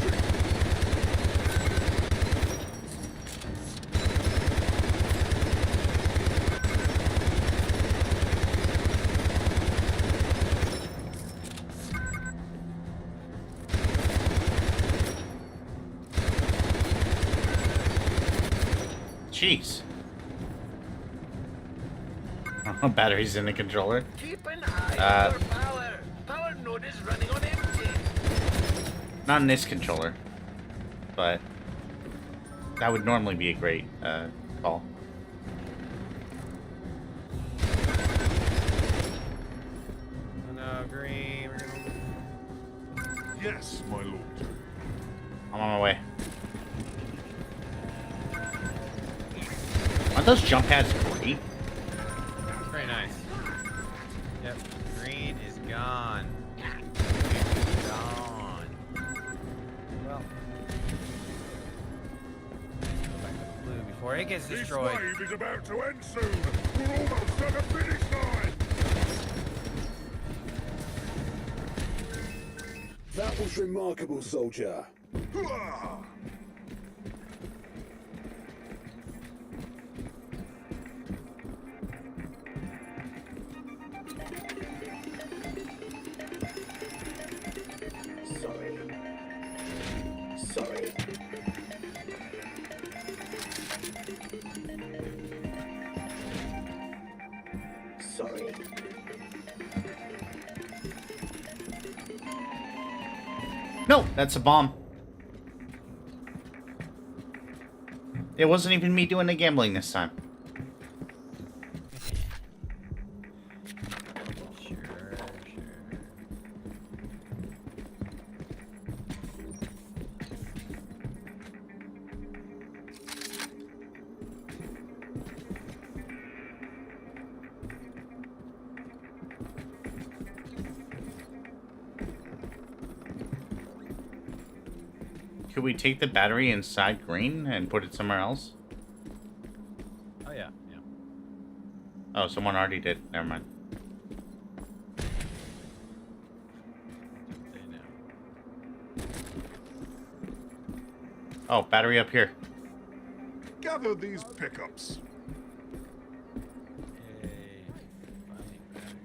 Jeez. Batteries in the controller. Keep an eye on your power. Power node is running on empty. Not in this controller, but that would normally be a great call. Oh no, green. We're gonna... Yes, my lord. I'm on my way. Aren't those jump pads great? Very nice. Yep, green is gone. Gone. Well, go back to blue before it gets This destroyed. wave is about to end soon. We're almost at the finish line. That was remarkable, soldier. Hurrah! Sorry. Sorry. Sorry. No, that's a bomb. It wasn't even me doing the gambling this time. Sure. Could we take the battery inside green and put it somewhere else? Oh yeah, yeah. Oh, someone already did. Never mind. They know. Oh, battery up here. Gather these pickups. Yay. Finally battery.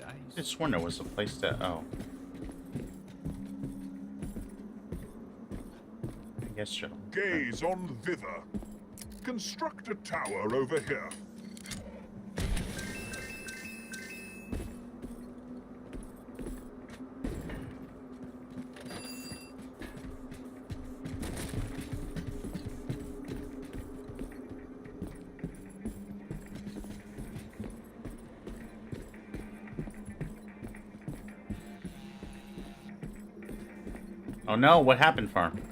I just sworn there was a place to. Oh. I guess so. Gaze on thither. Construct a tower over here. Oh no, what happened, Farm?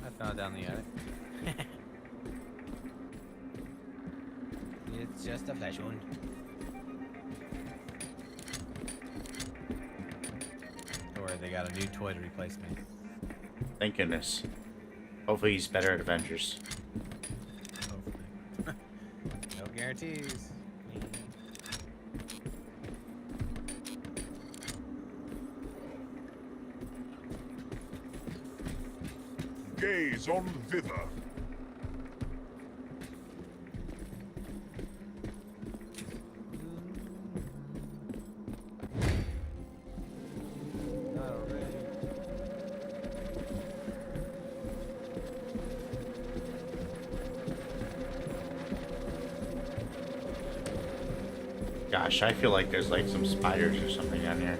I found down the attic. It's just a flesh wound. got a new toy to replace me. Thank goodness. Hopefully he's better at Avengers. Hopefully. No guarantees. Gaze on thither. Not already. Gosh, I feel like there's like some spiders or something down here.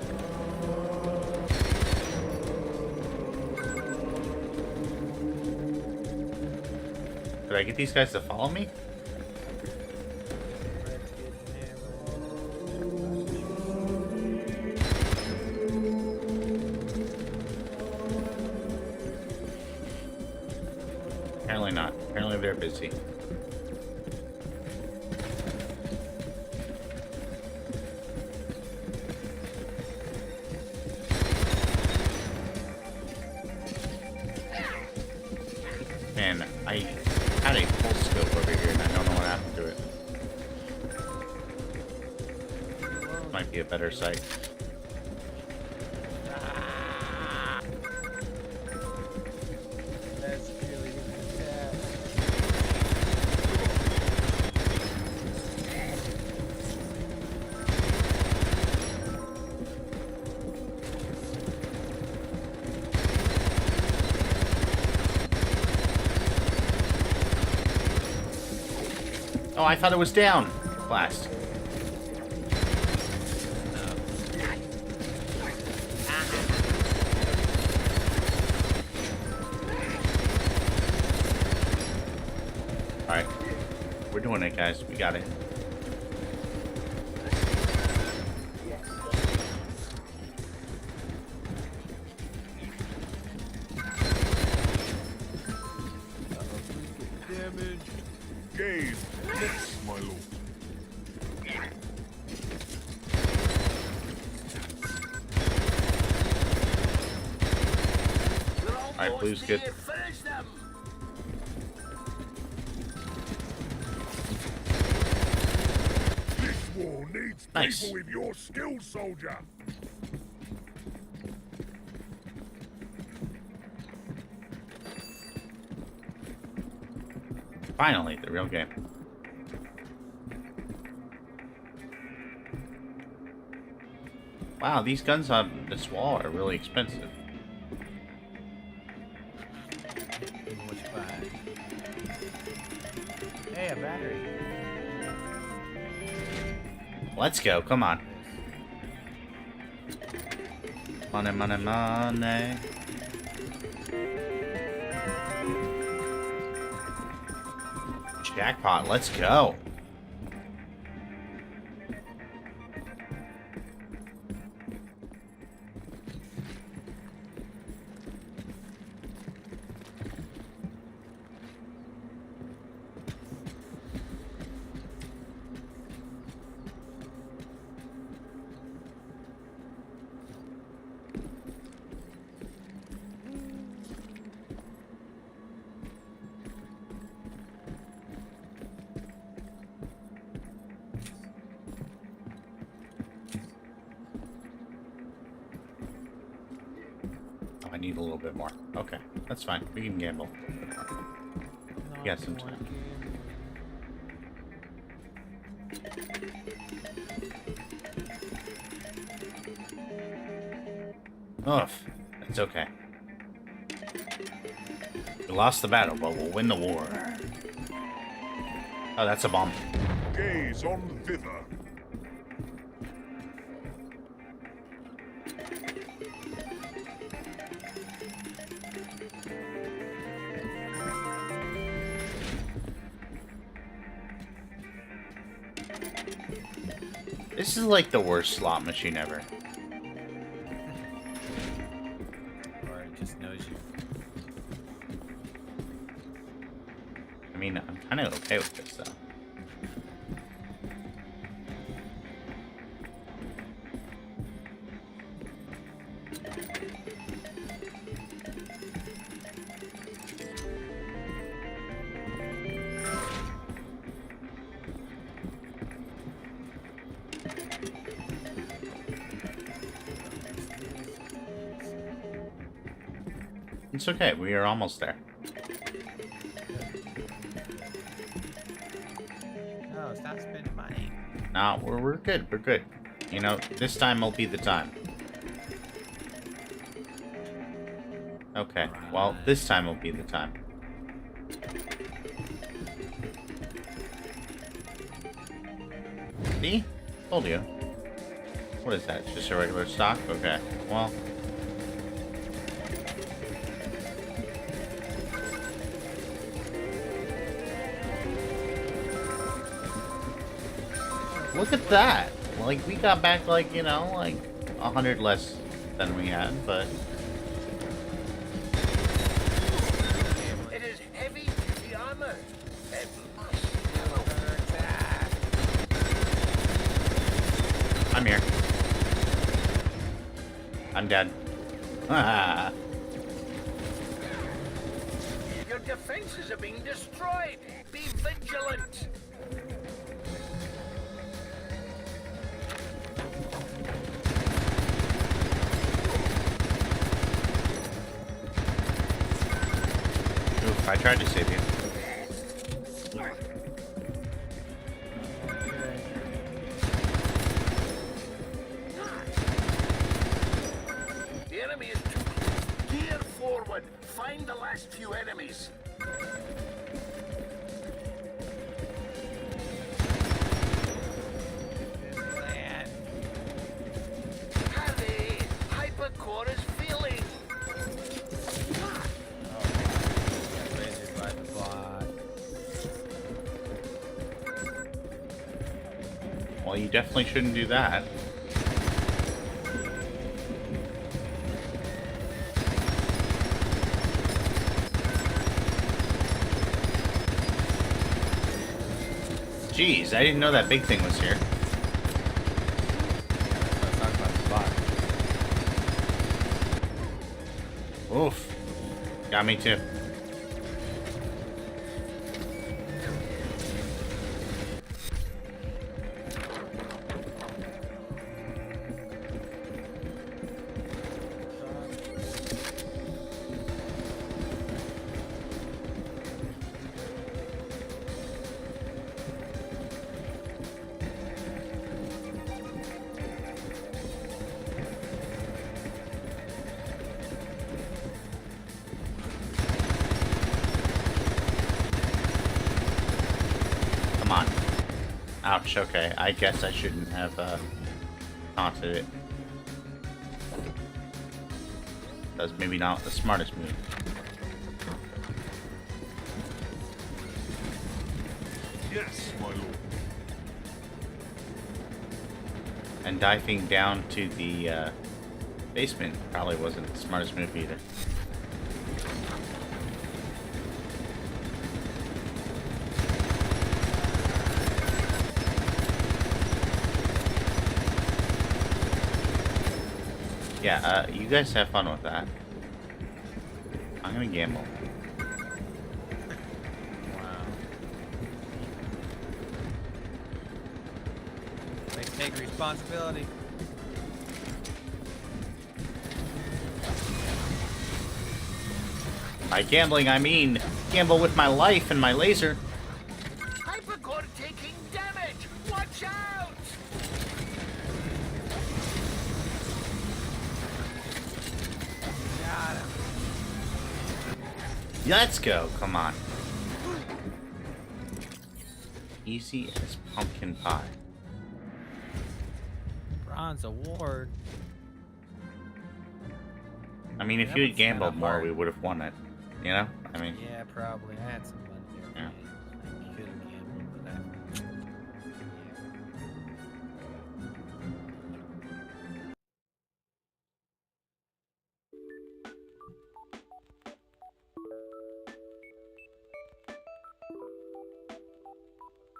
Did I get these guys to follow me? Apparently not. Apparently they're busy. Man, I had a full scope over here and I don't know what happened to it. Might be a better sight. That's really bad. Oh, I thought it was down. Blast. Alright. We're doing it, guys. We got it. Damage. Gaze. Yes, my lord. Alright, blue's good. Finish them. This war needs Nice. people with your skills, soldier. Finally, the real game. Wow, these guns on this wall are really expensive. Which bag? Hey, a battery. Let's go, come on. Money, money, money. Jackpot, let's go. Oh, I need a little bit more. Okay, that's fine. We can gamble. We got some time. Ugh, it's okay. We lost the battle, but we'll win the war. Oh, that's a bomb. Gaze on thither. This is like the worst slot machine ever. Or it just knows you. I mean, I'm kind of okay with this, though. It's okay. We are almost there. No, stop spending money. Nah, we're good. We're good. You know, this time will be the time. Okay. Well, this time will be the time. See? Told you. What is that? Just a regular stock? Okay. Well. Look at that. Like, we got back, like, you know, like 100 less than we had, but... It is heavy-duty armor. It must I'm here. I'm dead. Your defenses are being destroyed. Be vigilant. Oof, I tried to save you. The enemy is too close. Gear forward. Find the last few enemies. Man. Hurry! Hypercore is failing. Lasered by the bot. Well, you definitely shouldn't do that. Jeez, I didn't know that big thing was here. Let's talk about the bot. Oof. Got me too. Come on. Ouch, okay. I guess I shouldn't have taunted it. That's maybe not the smartest move. Yes, my lord. And diving down to the basement probably wasn't the smartest move either. Yeah, you guys have fun with that. I'm gonna gamble. Wow. Let's take responsibility. By gambling, I mean gamble with my life and my laser. Hypercore taking damage. Watch out! Got him. Let's go. Come on. Easy as pumpkin pie. Bronze award. I mean, if That you one's had gambled kinda more, hard. we would have won it. You know? I mean, Yeah, probably. I had some money there. Yeah. I could have gambled, but I.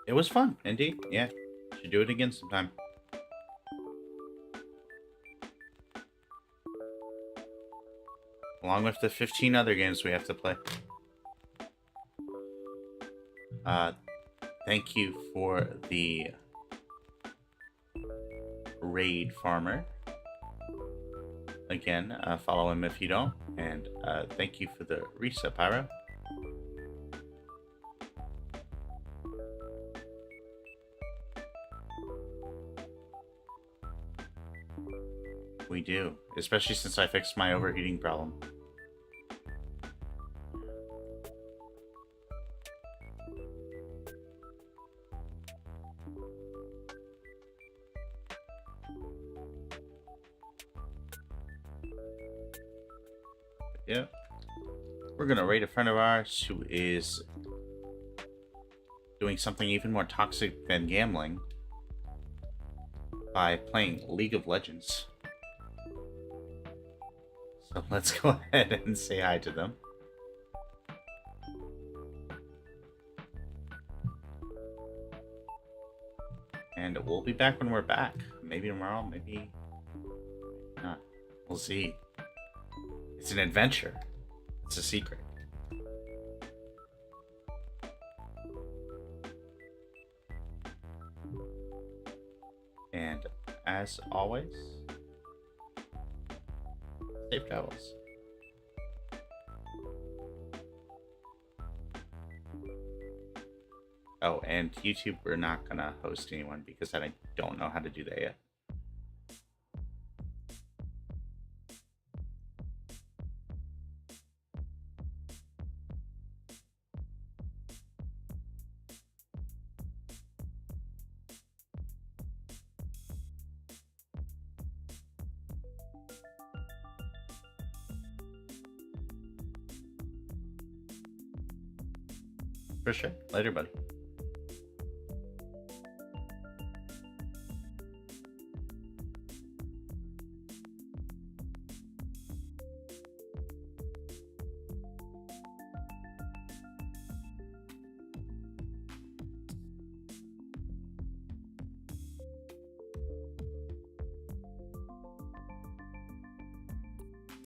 it was fun, indeed. Yeah. Should do it again sometime. Along with the 15 other games we have to play. Thank you for the raid, Farmer. again, follow him if you don't. And thank you for the reset, Pyro. We do, especially since I fixed my overheating problem. Yeah. We're gonna raid a friend of ours who is doing something even more toxic than gambling by playing League of Legends. So let's go ahead and say hi to them. And we'll be back when we're back. Maybe tomorrow, maybe not. We'll see. It's an adventure. It's a secret. And as always, safe travels. Oh, and YouTube, we're not gonna host anyone because I don't know how to do that yet. For sure. Later, buddy.